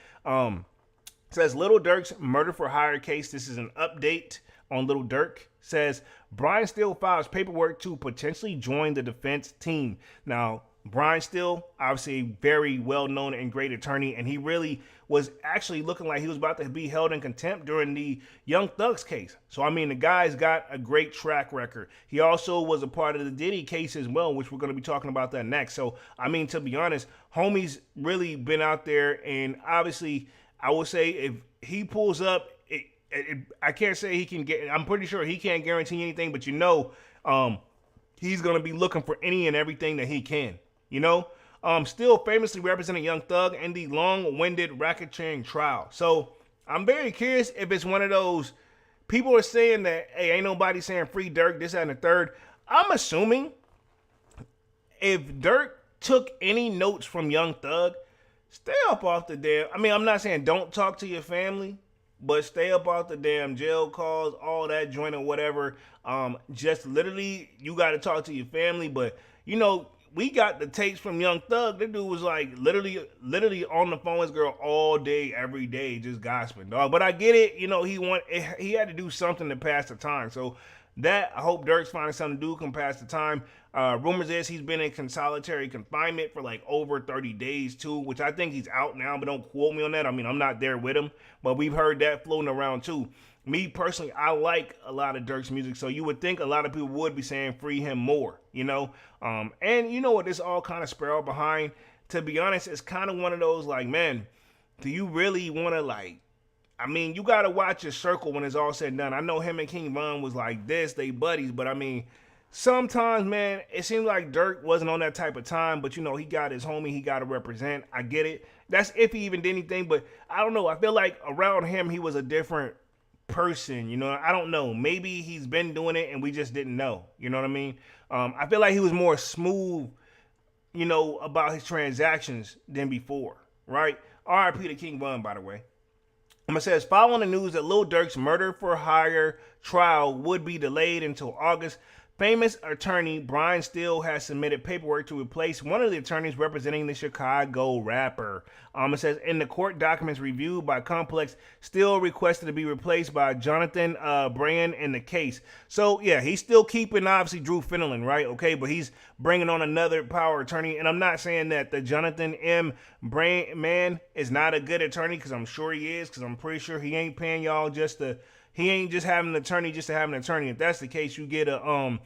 Says Lil Durk's murder for hire case. This is an update on Lil Durk. Says Brian Steele files paperwork to potentially join the defense team. Now, Brian Steele, obviously a very well-known and great attorney, and he really was actually looking like he was about to be held in contempt during the Young Thug's case. So, I mean, the guy's got a great track record. He also was a part of the Diddy case as well, which we're going to be talking about that next. So, I mean, to be honest, homie's really been out there, and obviously, I would say if he pulls up, I can't say he can get, I'm pretty sure he can't guarantee anything, but you know, he's gonna be looking for any and everything that he can. You know, still famously representing Young Thug in the long-winded racketeering trial. So I'm very curious if it's one of those people are saying that, hey, ain't nobody saying free Durk, this, that, and the third. I'm assuming if Durk took any notes from Young Thug, stay up off the damn. I mean, I'm not saying don't talk to your family, but stay up off the damn jail calls, all that joint or whatever. Just literally, you got to talk to your family. But you know, we got the tapes from Young Thug. That dude was like literally on the phone with his girl all day, every day, just gossiping, dog. But I get it. You know, he had to do something to pass the time. So that I hope Durk's finding something to do can pass the time. Rumors is he's been in solitary confinement for like over 30 days too, which I think he's out now, but don't quote me on that. I mean, I'm not there with him, but we've heard that floating around too. Me personally, I like a lot of Durk's music, so you would think a lot of people would be saying free him more, you know? And you know what this all kind of spiraled behind? To be honest, it's kind of one of those like, man, do you really want to like, I mean, you got to watch your circle when it's all said and done. I know him and King Von was like this, they buddies, but I mean, sometimes, man, it seems like Durk wasn't on that type of time, but you know, he got his homie, he got to represent. I get it. That's if he even did anything, but I don't know. I feel like around him, he was a different person, you know. I don't know. Maybe he's been doing it and we just didn't know. You know what I mean? I feel like he was more smooth, you know, about his transactions than before, right? R.I.P. to King Von, by the way. It says, following the news that Lil Durk's murder for hire trial would be delayed until August, famous attorney Brian Steele has submitted paperwork to replace one of the attorneys representing the Chicago rapper. It says, in the court documents reviewed by Complex, Steele requested to be replaced by Jonathan Brand in the case. So, yeah, he's still keeping, obviously, Drew Fenelon, right? Okay, but he's bringing on another power attorney. And I'm not saying that the Jonathan M. Brand man is not a good attorney, because I'm sure he is, because I'm pretty sure he ain't paying y'all just to... He ain't just having an attorney just to have an attorney. If that's the case, you get a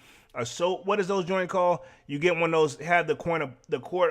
so what is those joint called? You get one of those, have the court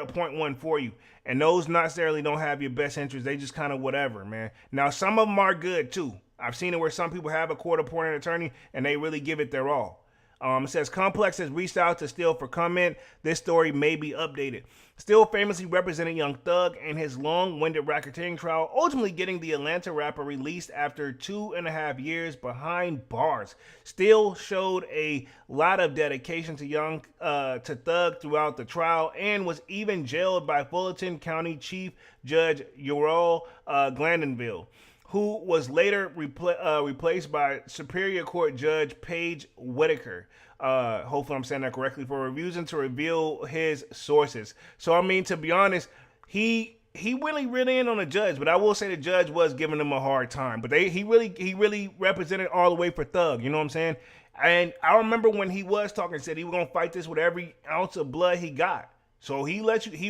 appoint one for you. And those not necessarily don't have your best interest. They just kind of whatever, man. Now, some of them are good too. I've seen it where some people have a court appointed attorney and they really give it their all. It says Complex has reached out to Steele for comment. This story may be updated. Steele famously represented Young Thug in his long-winded racketeering trial, ultimately getting the Atlanta rapper released after 2.5 years behind bars. Steele showed a lot of dedication to Thug throughout the trial and was even jailed by Fulton County Chief Judge Ural Glandonville, who was later replaced by Superior Court Judge Paige Whitaker. Hopefully I'm saying that correctly, for reviews and to reveal his sources. So, I mean, to be honest, he really in on the judge, but I will say the judge was giving him a hard time. But he really represented all the way for Thug, you know what I'm saying? And I remember when he was talking, said he was going to fight this with every ounce of blood he got. So he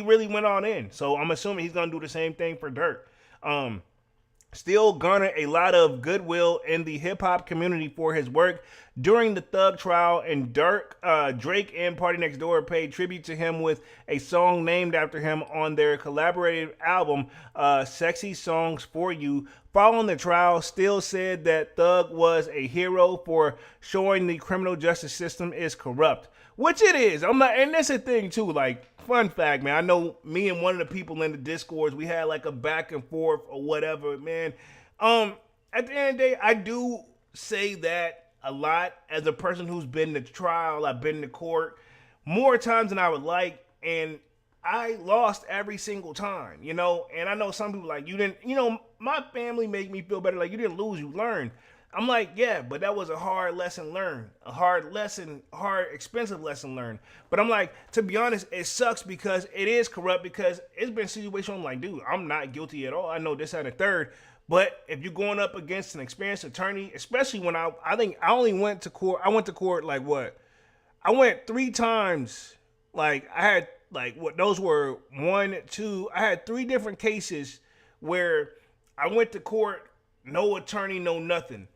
really went on in. So I'm assuming he's going to do the same thing for Durk. Steele garnered a lot of goodwill in the hip-hop community for his work during the Thug trial, and Drake and Party Next Door paid tribute to him with a song named after him on their collaborative album, Sexy Songs for You. Following the trial, Steele said that Thug was a hero for showing the criminal justice system is corrupt, which it is. And that's a thing too, like, fun fact, man. I know me and one of the people in the Discords, we had like a back and forth or whatever, man. At the end of the day, I do say that a lot as a person who's been to trial. I've been to court more times than I would like, and I lost every single time, you know. And I know some people like, you didn't, you know, my family make me feel better. Like, you didn't lose, you learned. I'm like, yeah, but that was a hard lesson learned. A hard, expensive lesson learned. But I'm like, to be honest, it sucks because it is corrupt, because it's been a situation I'm like, dude, I'm not guilty at all. I know this, that, and the third. But if you're going up against an experienced attorney, especially when I think I only went to court. I went to court like what? I went 3 times. Like, I had like what those were 1, 2. I had 3 different cases where I went to court, no attorney, no nothing.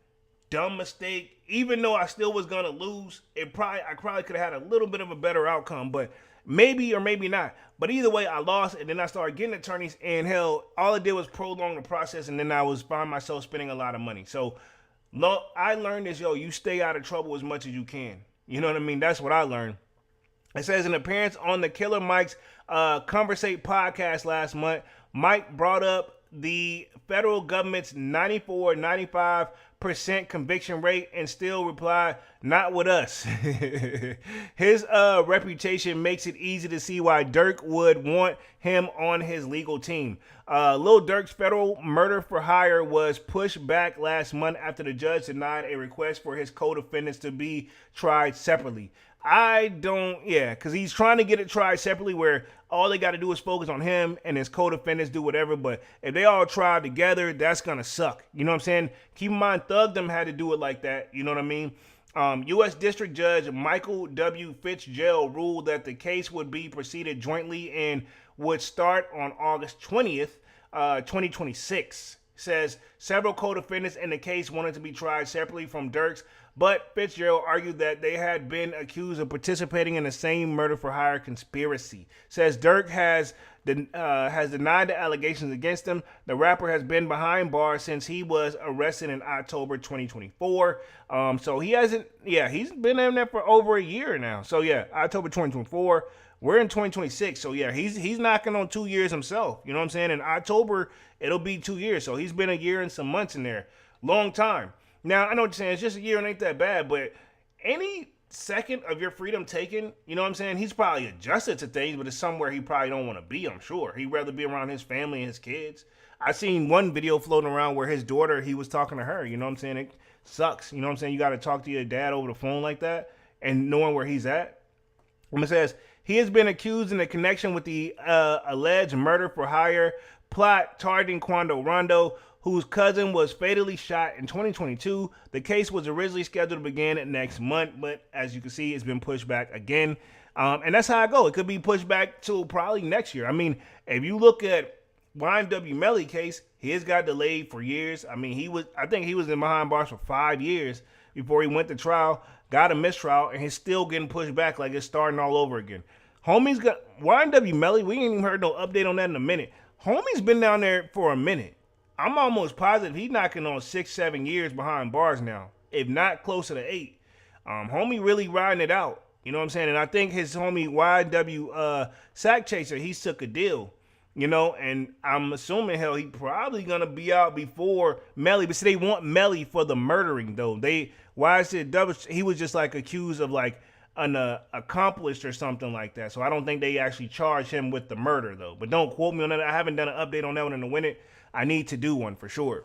Dumb mistake. Even though I still was gonna lose, I probably could have had a little bit of a better outcome, but maybe or maybe not. But either way, I lost, and then I started getting attorneys, and hell, all it did was prolong the process, and then I was find myself spending a lot of money. So I learned this, you stay out of trouble as much as you can. You know what I mean? That's what I learned. It says, an appearance on the Killer Mike's Conversate podcast last month, Mike brought up the federal government's 95% conviction rate and still replied, not with us. His reputation makes it easy to see why Durk would want him on his legal team. Lil Durk's federal murder for hire was pushed back last month after the judge denied a request for his co-defendants to be tried separately. Because he's trying to get it tried separately where all they got to do is focus on him and his co-defendants do whatever. But if they all tried together, that's going to suck. You know what I'm saying? Keep in mind, Thugdom had to do it like that. You know what I mean? U.S. District Judge Michael W. Fitzgerald ruled that the case would be proceeded jointly and would start on August 20th, 2026. Says several co-defendants in the case wanted to be tried separately from Durk's, but Fitzgerald argued that they had been accused of participating in the same murder for hire conspiracy. Says Durk has denied the allegations against him. The rapper has been behind bars since he was arrested in October 2024. So he hasn't, he's been in there for over a year now. So October 2024. We're in 2026, so he's knocking on 2 years himself. You know what I'm saying? In October, it'll be 2 years. So he's been a year and some months in there. Long time. Now, I know what you're saying. It's just a year and ain't that bad, but any second of your freedom taken, you know what I'm saying? He's probably adjusted to things, but it's somewhere he probably don't want to be, I'm sure. He'd rather be around his family and his kids. I seen one video floating around where his daughter, he was talking to her. You know what I'm saying? It sucks. You know what I'm saying? You got to talk to your dad over the phone like that and knowing where he's at. It says, he has been accused in a connection with the alleged murder for hire plot targeting Quando Rondo, whose cousin was fatally shot in 2022. The case was originally scheduled to begin next month, but as you can see, it's been pushed back again. And that's how I go. It could be pushed back till probably next year. I mean, if you look at YNW Melly case, his got delayed for years. I mean, I think he was in behind bars for 5 years before he went to trial, got a mistrial, and he's still getting pushed back like it's starting all over again. Homie's got YNW Melly. We ain't even heard no update on that in a minute. Homie's been down there for a minute. I'm almost positive he's knocking on 6-7 years behind bars now, if not closer to 8. Homie really riding it out. You know what I'm saying? And I think his homie YW Sack Chaser, he took a deal. You know, and I'm assuming he probably gonna be out before Melly. But see, they want Melly for the murdering though. He was just like accused of like an accomplice or something like that. So I don't think they actually charge him with the murder though. But don't quote me on that. I haven't done an update on that one in a minute. I need to do one for sure.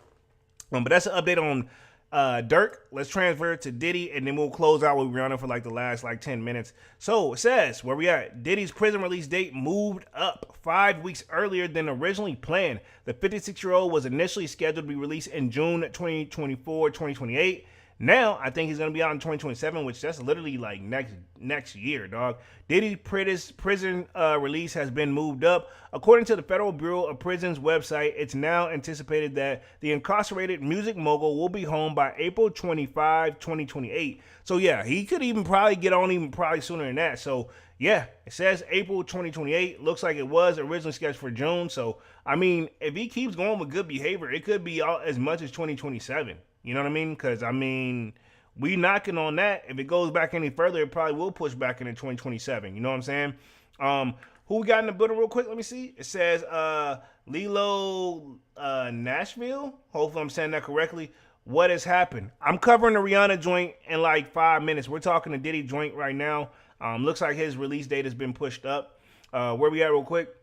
But that's an update on Durk. Let's transfer to Diddy, and then we'll close out with Rihanna for like the last 10 minutes. So it says, where we at? Diddy's prison release date moved up 5 weeks earlier than originally planned. The 56-year-old was initially scheduled to be released in June 2024-2028. Now, I think he's going to be out in 2027, which that's literally like next year, dog. Diddy's prison release has been moved up. According to the Federal Bureau of Prisons website, it's now anticipated that the incarcerated music mogul will be home by April 25, 2028. So, he could even probably get on even probably sooner than that. So, it says April 2028. Looks like it was originally scheduled for June. So, I mean, if he keeps going with good behavior, it could be as much as 2027. You know what I mean? Because, I mean, we knocking on that. If it goes back any further, it probably will push back into 2027. You know what I'm saying? Who we got in the building real quick? Let me see. It says Lilo Nashville. Hopefully I'm saying that correctly. What has happened? I'm covering the Rihanna joint in like 5 minutes. We're talking the Diddy joint right now. Looks like his release date has been pushed up. Where we at real quick?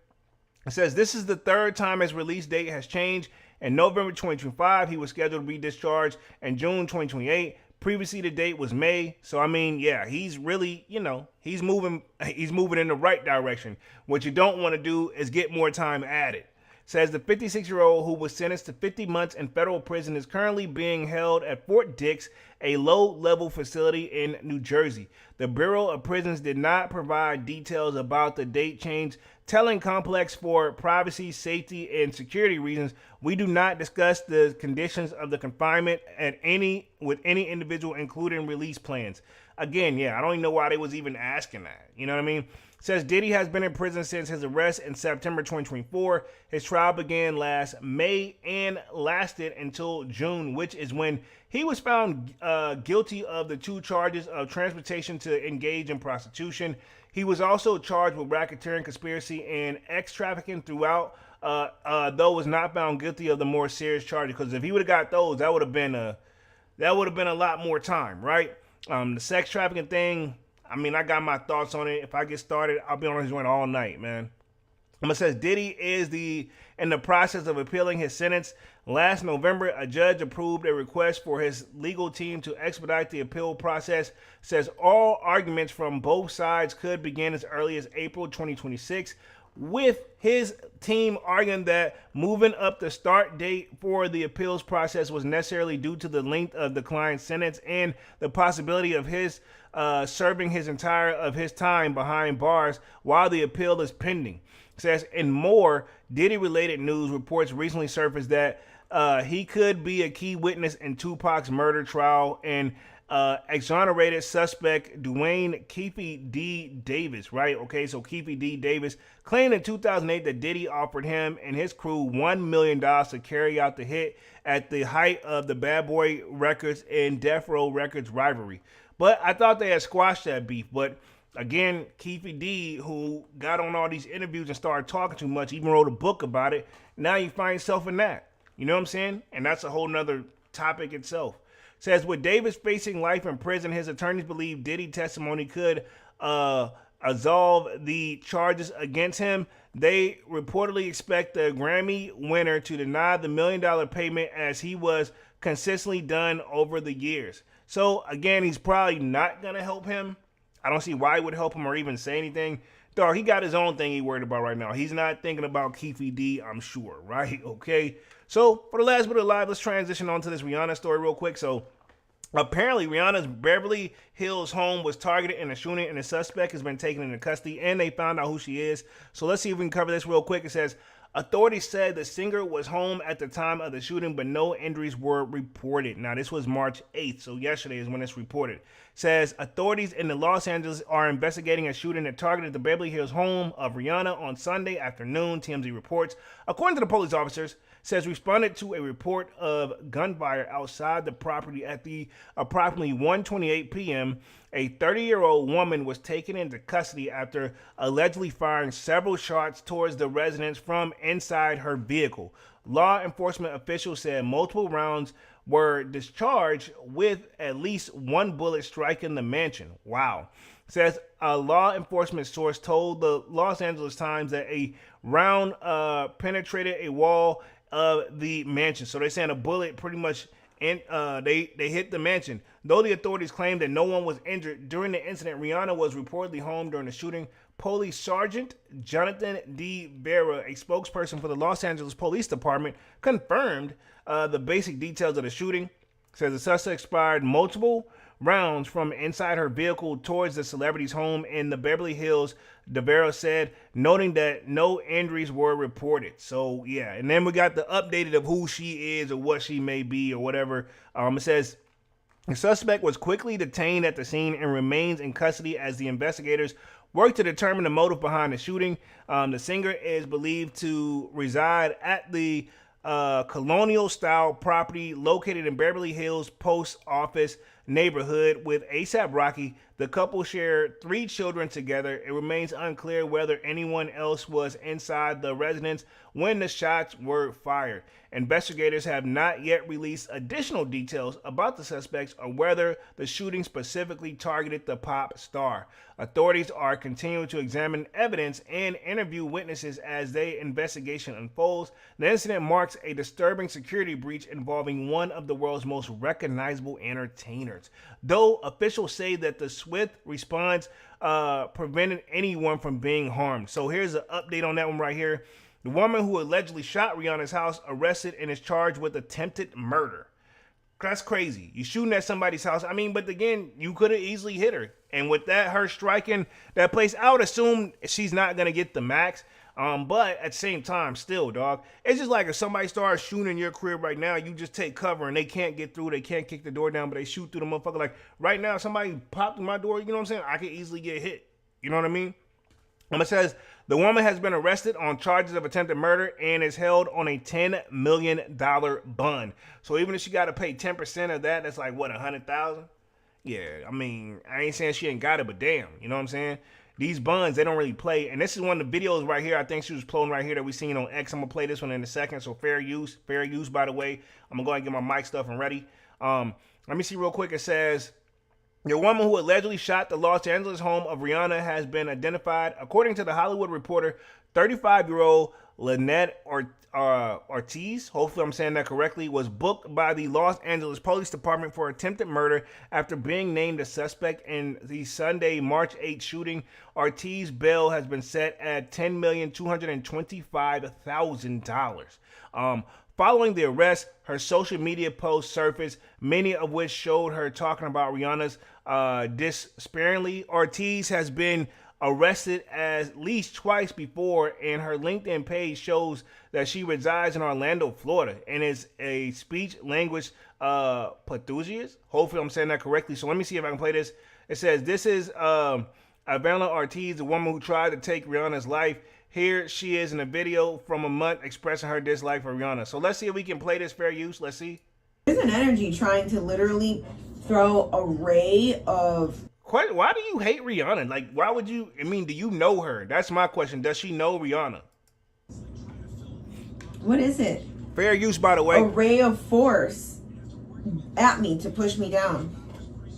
It says this is the third time his release date has changed. In November 2025, he was scheduled to be discharged in June 2028. Previously, the date was May. So, I mean, he's really, he's moving in the right direction. What you don't want to do is get more time added. Says the 56-year-old who was sentenced to 50 months in federal prison is currently being held at Fort Dix, a low-level facility in New Jersey. The Bureau of Prisons did not provide details about the date change, telling Complex for privacy, safety, and security reasons We do not discuss the conditions of the confinement with any individual, including release plans. Again, yeah, I don't even know why they was even asking that. You know what I mean? Says Diddy has been in prison since his arrest in September 2024. His trial began last May and lasted until June, which is when he was found guilty of the 2 charges of transportation to engage in prostitution. He was also charged with racketeering, conspiracy, and trafficking throughout, though was not found guilty of the more serious charges. Because if he would have got those, that would have been a lot more time, right? The sex trafficking thing, I mean, I got my thoughts on it. If I get started, I'll be on his joint all night, man. It says Diddy is in the process of appealing his sentence. Last November, a judge approved a request for his legal team to expedite the appeal process. Says all arguments from both sides could begin as early as April 2026, with his team arguing that moving up the start date for the appeals process was necessarily due to the length of the client's sentence and the possibility of his serving his entire of his time behind bars while the appeal is pending. Says in more Diddy-related news, reports recently surfaced that he could be a key witness in Tupac's murder trial and exonerated suspect Dwayne Keefe D. Davis, right? Okay, so Keefe D. Davis claimed in 2008 that Diddy offered him and his crew $1 million to carry out the hit at the height of the Bad Boy Records and Death Row Records rivalry. But I thought they had squashed that beef. But again, Keefe D., who got on all these interviews and started talking too much, even wrote a book about it, now you find yourself in that. You know what I'm saying? And that's a whole nother topic itself. Says with Davis facing life in prison, his attorneys believe Diddy testimony could absolve the charges against him. They reportedly expect the Grammy winner to deny the $1 million payment as he was consistently done over the years. So again, he's probably not going to help him. I don't see why he would help him or even say anything. Dog, he got his own thing he's worried about right now. He's not thinking about Keefe D, I'm sure, right? Okay. So for the last bit of live, let's transition on to this Rihanna story real quick. So apparently Rihanna's Beverly Hills home was targeted in a shooting and the suspect has been taken into custody and they found out who she is. So let's see if we can cover this real quick. It says, authorities said the singer was home at the time of the shooting, but no injuries were reported. Now, this was March 8th, so yesterday is when it's reported. Says authorities in the Los Angeles are investigating a shooting that targeted the Beverly Hills home of Rihanna on Sunday afternoon, TMZ reports. According to the police officers, says responded to a report of gunfire outside the property at the approximately 1:28 p.m. A 30-year-old woman was taken into custody after allegedly firing several shots towards the residence from inside her vehicle. Law enforcement officials said multiple rounds were discharged with at least one bullet striking the mansion. Wow. Says a law enforcement source told the Los Angeles Times that a round penetrated a wall of the mansion. So they're saying a bullet pretty much they hit the mansion. Though the authorities claimed that no one was injured during the incident, Rihanna was reportedly home during the shooting. Police Sergeant Jonathan D. Vera, a spokesperson for the Los Angeles Police Department, confirmed the basic details of the shooting. Says the suspect fired multiple rounds from inside her vehicle towards the celebrity's home in the Beverly Hills, DeVero said, noting that no injuries were reported. So, yeah. And then we got the updated of who she is or what she may be or whatever. It says the suspect was quickly detained at the scene and remains in custody as the investigators work to determine the motive behind the shooting. The singer is believed to reside at the colonial-style property located in Beverly Hills Post Office neighborhood with A$AP Rocky. The couple shared 3 children together. It remains unclear whether anyone else was inside the residence when the shots were fired. Investigators have not yet released additional details about the suspects or whether the shooting specifically targeted the pop star. Authorities are continuing to examine evidence and interview witnesses as the investigation unfolds. The incident marks a disturbing security breach involving one of the world's most recognizable entertainers. Though officials say that the swift response prevented anyone from being harmed. So here's an update on that one right here. The woman who allegedly shot Rihanna's house arrested and is charged with attempted murder. That's crazy. You shooting at somebody's house. I mean, but again, you could have easily hit her. And with that, her striking that place, I would assume she's not going to get the max. But at the same time, still, dog, it's just like if somebody starts shooting in your crib right now, you just take cover and they can't get through, they can't kick the door down, but they shoot through the motherfucker. Like right now, if somebody popped through my door, you know what I'm saying? I could easily get hit. You know what I mean? It says the woman has been arrested on charges of attempted murder and is held on a $10 million bond. So even if she got to pay 10% of that, that's like what, 100,000? Yeah, I mean, I ain't saying she ain't got it, but damn, you know what I'm saying? These bonds, they don't really play. And this is one of the videos right here. I think she was playing right here that we seen on X. I'm gonna play this one in a second. So fair use, by the way. I'm gonna go ahead and get my mic stuff and ready. Let me see real quick. It says, the woman who allegedly shot the Los Angeles home of Rihanna has been identified. According to The Hollywood Reporter, 35-year-old Lynette Ortiz, hopefully I'm saying that correctly, was booked by the Los Angeles Police Department for attempted murder after being named a suspect in the Sunday, March 8 shooting. Ortiz's bail has been set at $10,225,000. Following the arrest, her social media posts surfaced, many of which showed her talking about Rihanna's disparagingly. Ortiz has been arrested at least twice before, and her LinkedIn page shows that she resides in Orlando, Florida, and is a speech language pathologist. Hopefully I'm saying that correctly. So let me see if I can play this. It says, this is Ivana Ortiz, the woman who tried to take Rihanna's life. Here she is in a video from a month expressing her dislike for Rihanna. So let's see if we can play this fair use. Let's see. There's an energy trying to literally throw a ray of... Why do you hate Rihanna? Like, why would you... I mean, do you know her? That's my question. Does she know Rihanna? What is it? Fair use, by the way. A ray of force at me to push me down.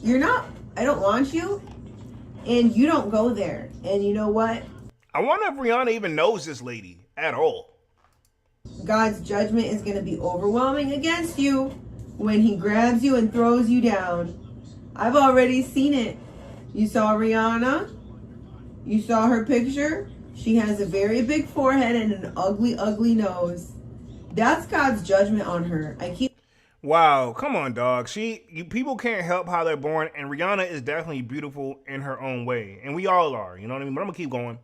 You're not... I don't want you, and you don't go there. And you know what? I wonder if Rihanna even knows this lady at all. God's judgment is going to be overwhelming against you when he grabs you and throws you down. I've already seen it. You saw Rihanna. You saw her picture. She has a very big forehead and an ugly, ugly nose. That's God's judgment on her. Wow, come on, dog. People can't help how they're born, and Rihanna is definitely beautiful in her own way, and we all are. You know what I mean? But I'm gonna keep going.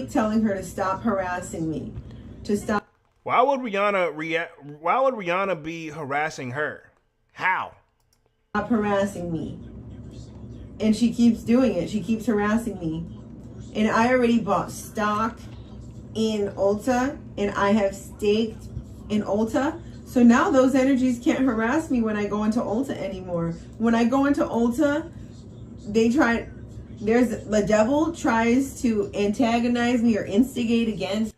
Telling her to stop harassing me, to stop. Why would Rihanna be harassing her? How? Stop harassing me. And she keeps doing it. She keeps harassing me. And I already bought stock in Ulta, and I have staked in Ulta. So now those energies can't harass me when I go into Ulta anymore. When I go into Ulta, the devil tries to antagonize me or instigate against.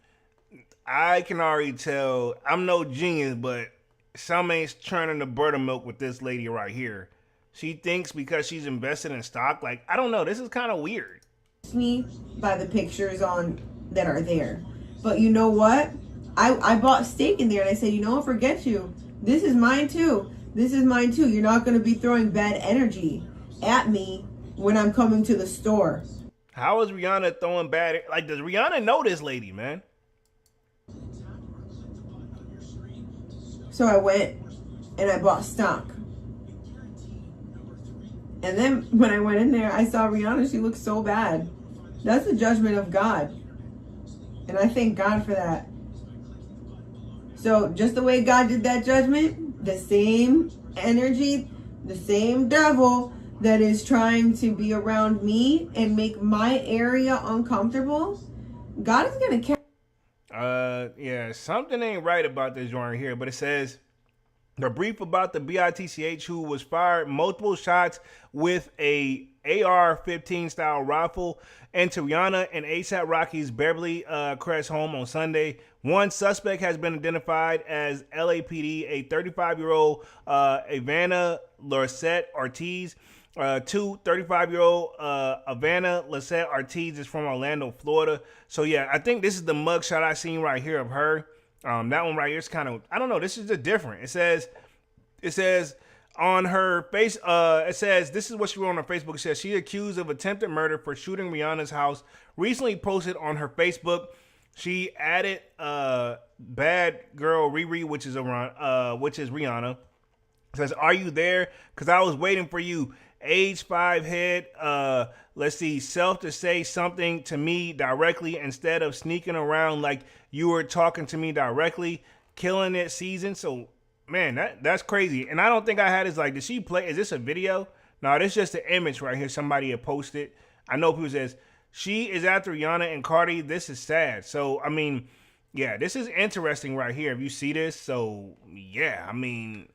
I can already tell I'm no genius, but some ain't churning the buttermilk with this lady right here. She thinks because she's invested in stock, like, I don't know, this is kind of weird. Me by the pictures on that are there. But you know what? I bought steak in there, and I said, you know what, forget you. This is mine too. This is mine too. You're not going to be throwing bad energy at me when I'm coming to the store. How is Rihanna throwing bad? Like, does Rihanna know this lady, man? So I went and I bought stock. And then when I went in there, I saw Rihanna. She looked so bad. That's the judgment of God. And I thank God for that. So just the way God did that judgment, the same energy, the same devil that is trying to be around me and make my area uncomfortable, God is going to catch. Yeah, something ain't right about this joint here, but it says the brief about the BITCH who was fired multiple shots with a AR-15 style rifle into Rihanna and A$AP Rocky's Beverly Crest home on Sunday. One suspect has been identified as LAPD, a 35-year-old Ivana Lorset Ortiz. 35-year-old Ivana Lorset Ortiz is from Orlando, Florida. So yeah, I think this is the mugshot I seen right here of her. That one right here is kind of, I don't know, this is just different. It says on her face, it says, this is what she wrote on her Facebook. It says she accused of attempted murder for shooting Rihanna's house. Recently posted on her Facebook, she added bad girl Riri, which is Rihanna. It says, are you there? Because I was waiting for you. age 5 head. Let's see, self to say something to me directly instead of sneaking around like you were talking to me directly. Killing it season. So man, that's crazy. And I don't think I had is like, did she play? Is this a video? No, this is just an image right here. Somebody had posted. I know people says she is after Rihanna and Cardi. This is sad. So I mean, yeah, this is interesting right here. If you see this, so yeah, I mean,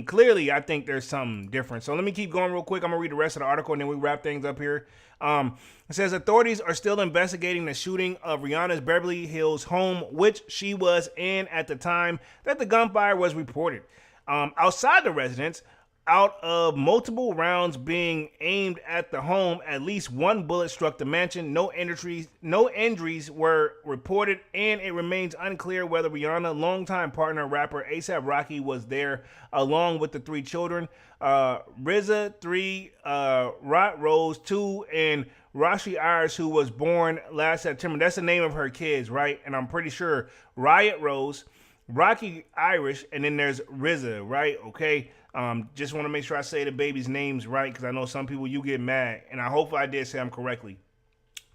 clearly, I think there's something different. So let me keep going real quick. I'm gonna read the rest of the article and then we wrap things up here. It says authorities are still investigating the shooting of Rihanna's Beverly Hills home, which she was in at the time that the gunfire was reported. Outside the residence, out of multiple rounds being aimed at the home, at least one bullet struck the mansion. No injuries were reported, and it remains unclear whether Rihanna, longtime partner rapper A$AP Rocky, was there along with the 3 children. RZA, 3, Rot Rose, 2, and Rashi Ayers, who was born last September. That's the name of her kids, right? And I'm pretty sure Riot Rose, Rocky Irish, and then there's RZA, right? Okay. Just want to make sure I say the baby's names right, because I know some people, you get mad, and I hope I did say them correctly.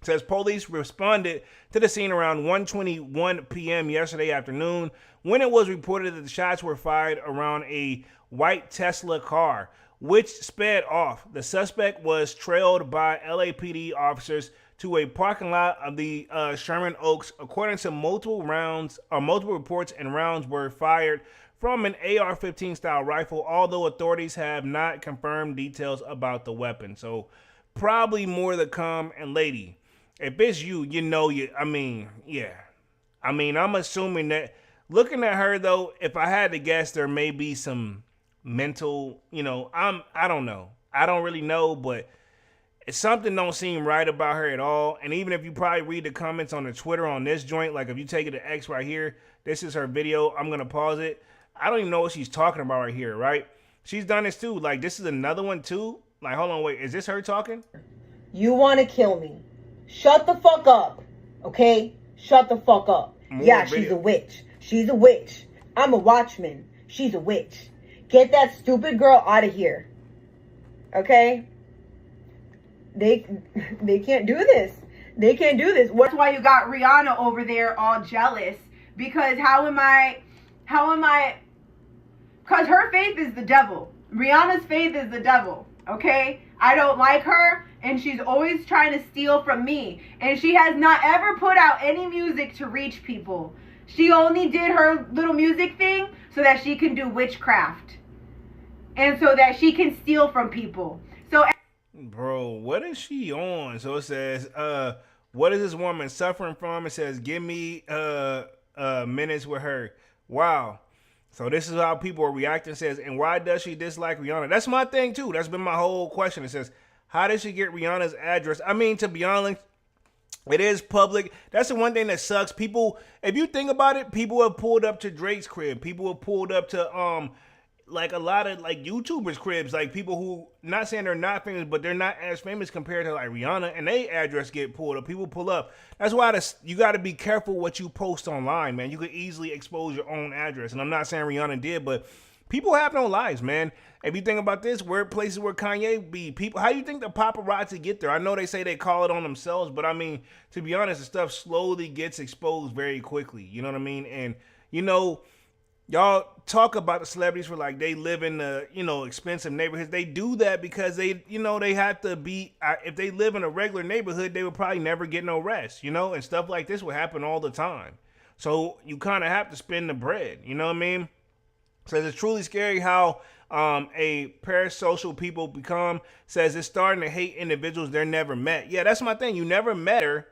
It says police responded to the scene around 1:21 p.m. yesterday afternoon when it was reported that the shots were fired around a white Tesla car, which sped off. The suspect was trailed by LAPD officers to a parking lot of the Sherman Oaks. According to multiple reports, and rounds were fired from an AR-15 style rifle, although authorities have not confirmed details about the weapon. So probably more to come. And lady, if it's you, you know, yeah. I mean, I'm assuming that, looking at her though, if I had to guess, there may be some mental, I don't know. I don't really know, but something don't seem right about her at all. And even if you probably read the comments on the Twitter on this joint, like if you take it to X right here, this is her video. I'm going to pause it. I don't even know what she's talking about right here, right? She's done this too. Like, this is another one too. Like, hold on, wait. Is this her talking? You want to kill me. Shut the fuck up. Okay? Shut the fuck up. Yeah, she's a witch. She's a witch. I'm a watchman. She's a witch. Get that stupid girl out of here. Okay? They can't do this. They can't do this. That's why you got Rihanna over there all jealous. Because how am I, because her faith is the devil. Rihanna's faith is the devil, okay? I don't like her, and she's always trying to steal from me. And she has not ever put out any music to reach people. She only did her little music thing so that she can do witchcraft. And so that she can steal from people. So, bro, what is she on? So it says, what is this woman suffering from? It says, give me minutes with her. Wow. So this is how people are reacting. It says, and why does she dislike Rihanna? That's my thing too. That's been my whole question. It says, how did she get Rihanna's address? I mean, to be honest, it is public. That's the one thing that sucks. People, if you think about it, people have pulled up to Drake's crib. People have pulled up to like a lot of like YouTubers' cribs, like people who, not saying they're not famous, but they're not as famous compared to like Rihanna, and they address get pulled up. People pull up. That's why you got to be careful what you post online, man. You could easily expose your own address, and I'm not saying Rihanna did, but people have no lives, man. If you think about this, where places where Kanye be, people, how do you think the paparazzi get there? I know they say they call it on themselves, but I mean, to be honest, the stuff slowly gets exposed very quickly. You know what I mean? And y'all talk about the celebrities for like they live in the, expensive neighborhoods. They do that because they have to be, if they live in a regular neighborhood, they would probably never get no rest, and stuff like this would happen all the time. So you kind of have to spend the bread, you know what I mean? So it's truly scary how a parasocial people become. Says it's starting to hate individuals they're never met. Yeah, that's my thing. You never met her.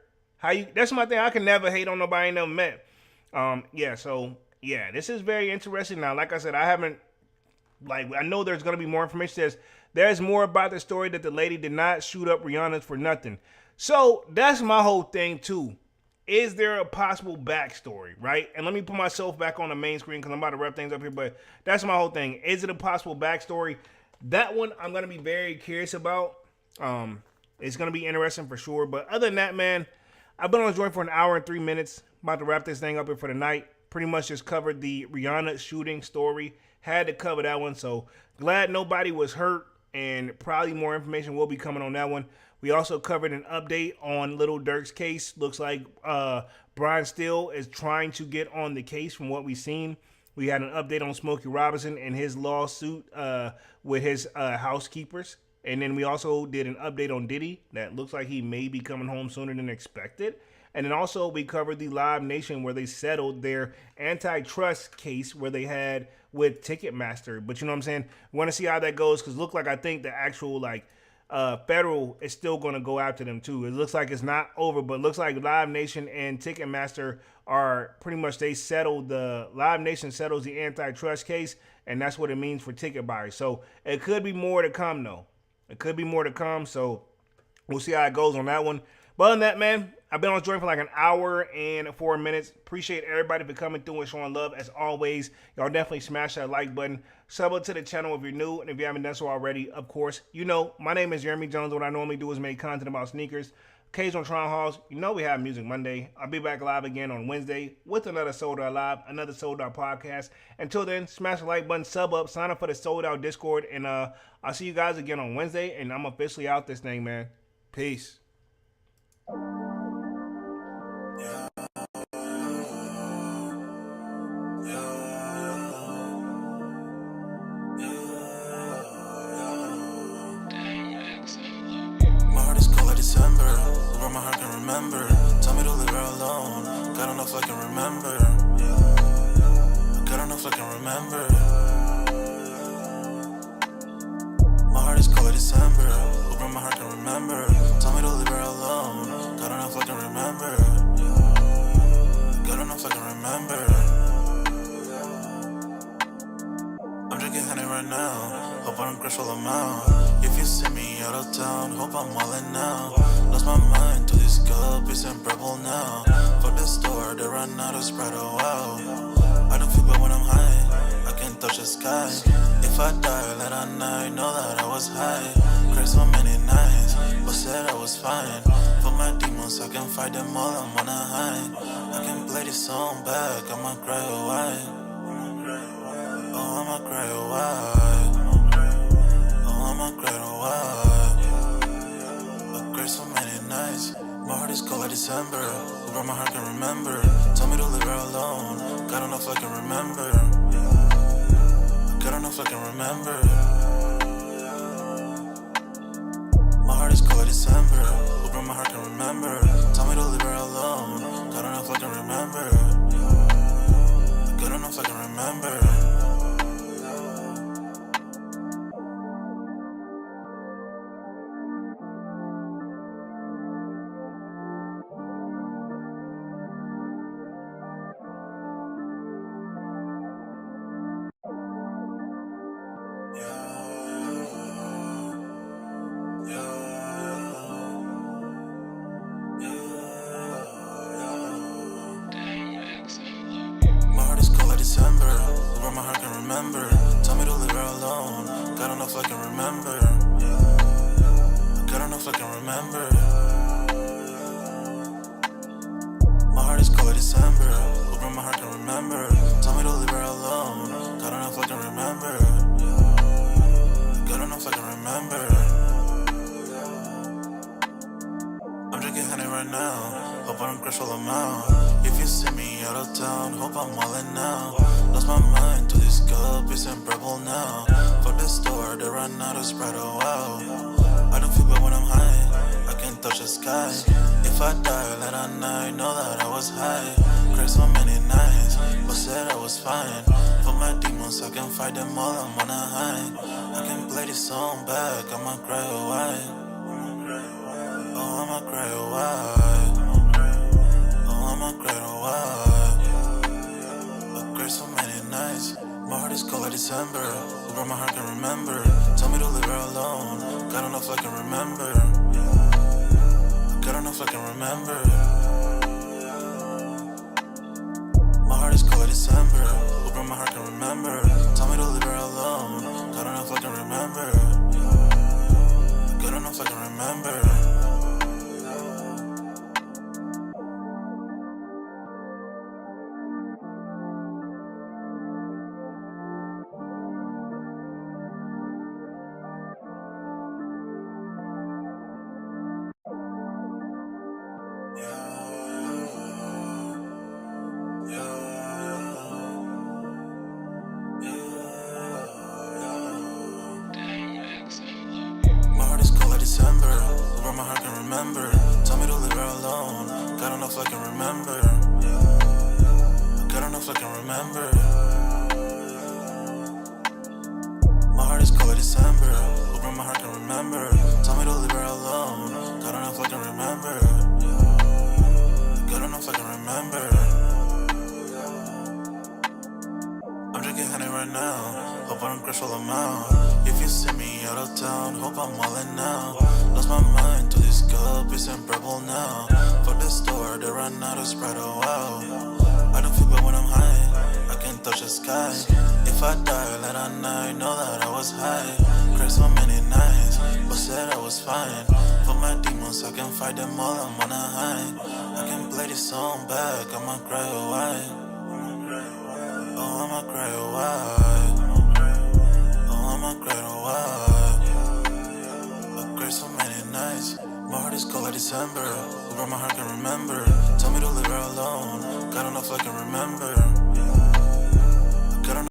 That's my thing. I can never hate on nobody I never met. Yeah, this is very interesting. Now, like I said, I know there's going to be more information. There's more about the story that the lady did not shoot up Rihanna for nothing. So that's my whole thing too. Is there a possible backstory, right? And let me put myself back on the main screen because I'm about to wrap things up here, but that's my whole thing. Is it a possible backstory? That one I'm going to be very curious about. It's going to be interesting for sure. But other than that, man, I've been on this joint for an hour and 3 minutes. About to wrap this thing up here for the night. Pretty much just covered the Rihanna shooting story. Had to cover that one. So glad nobody was hurt. and probably more information will be coming on that one. We also covered an update on Lil Durk's case. Looks like Brian Steele is trying to get on the case from what we've seen. We had an update on Smokey Robinson and his lawsuit with his housekeepers. And then we also did an update on Diddy that looks like he may be coming home sooner than expected. And then also we covered the Live Nation where they settled their antitrust case where they had with Ticketmaster. But you know what I'm saying? We want to see how that goes because look like I think the actual federal is still going to go after them too. It looks like it's not over, but it looks like Live Nation and Ticketmaster are pretty much Live Nation settles the antitrust case, and that's what it means for ticket buyers. So it could be more to come though. It could be more to come, so we'll see how it goes on that one. But other than that, man, I've been on this joint for like an hour and 4 minutes. Appreciate everybody for coming through and showing love. As always, y'all definitely smash that like button. Sub up to the channel if you're new, and if you haven't done so already, of course, you know, my name is Jeremy Jones. What I normally do is make content about sneakers, occasional Tron hauls. You know we have Music Monday. I'll be back live again on Wednesday with another Sold Out Live, another Sold Out podcast. Until then, smash the like button, sub up, sign up for the Sold Out Discord, and I'll see you guys again on Wednesday, and I'm officially out this thing, man. Peace. December, where my heart can remember. Tell me to leave her alone. God don't know if I can remember. God don't know if I can remember. My heart is cold like December, where my heart can remember. Tell me to leave her alone. God don't know if I can remember. God don't know if I can remember. I'm drinking honey right now. Hope I don't crush all amount. If you see me out of town, hope I'm wildin' now. Lost my mind to this cup, it's unbearable now. For the store, they run out of Sprite, oh wow. I don't feel bad when I'm high, I can't touch the sky. If I die, let I know that I was high. Cried so many nights, but said I was fine. For my demons, I can fight them all, I'm on a high. I can play this song back, I'ma cry a while. Oh, I'ma cry a while. Oh, I'ma cry a while. I cried so many nights. My heart is cold like December, where my heart can remember. Tell me to leave her alone. God don't know if I can remember. God don't know if I can remember. My heart is cold like December, where my heart can remember. Tell me to leave her alone. God don't know if I can remember. God don't know if I can remember. December, where my heart can remember. Tell me to leave her alone. God don't know if I can remember. God don't know if I can remember. My heart is cold like December, where my heart can remember. Tell me to leave her alone. God don't know if I can remember. God don't know if I can remember. I'm drinking honey right now. Hope I don't crush all amount. If you see me out of town, hope I'm wildin' now. Lost my mind to this cup, it's unbearable now. For the store, they run out of Sprite, oh wow. I don't feel bad when I'm high, I can't touch the sky. If I die, let I know that I was high. Cried so many nights, but said I was fine. For my demons, I can fight them all, I'm on a high. I can play this song back, I'ma cry a while. Oh, I'ma cry a while. Oh, I'ma cry a while. I cried so many nights. My heart is cold like December, where my heart can remember. Tell me to leave her alone. God don't know if I can remember. God don't know if I can remember. My heart is cold like December, where my heart can remember. Tell me to leave her alone. God don't know if I can remember. God don't know if I can remember. remember. Tell me to leave her alone. God don't know if I can remember. God don't know if I can remember. My heart is cold like December. Over my heart can remember. Tell me to leave her alone. God don't know if I can remember. God don't know if I can remember. I'm drinking honey right now. Hope I don't crash all I'm out. If you see me out of town, hope I'm wildin' now. Lost my mind to this cup, it's unbearable now. Fuck the store, they run out of Sprite, oh wow. I don't feel bad when I'm high, I can touch the sky. If I die late at night, know that I was high. Cried so many nights, but said I was fine. For my demons, I can fight them all, I'm on a high. I can play this song back, I'ma cry a while. Oh, I'ma cry a while. Oh, I'ma cry a while. I cried so many nights. My heart is cold like December. Over my heart can remember. Tell me to leave her alone. God don't know if I can remember.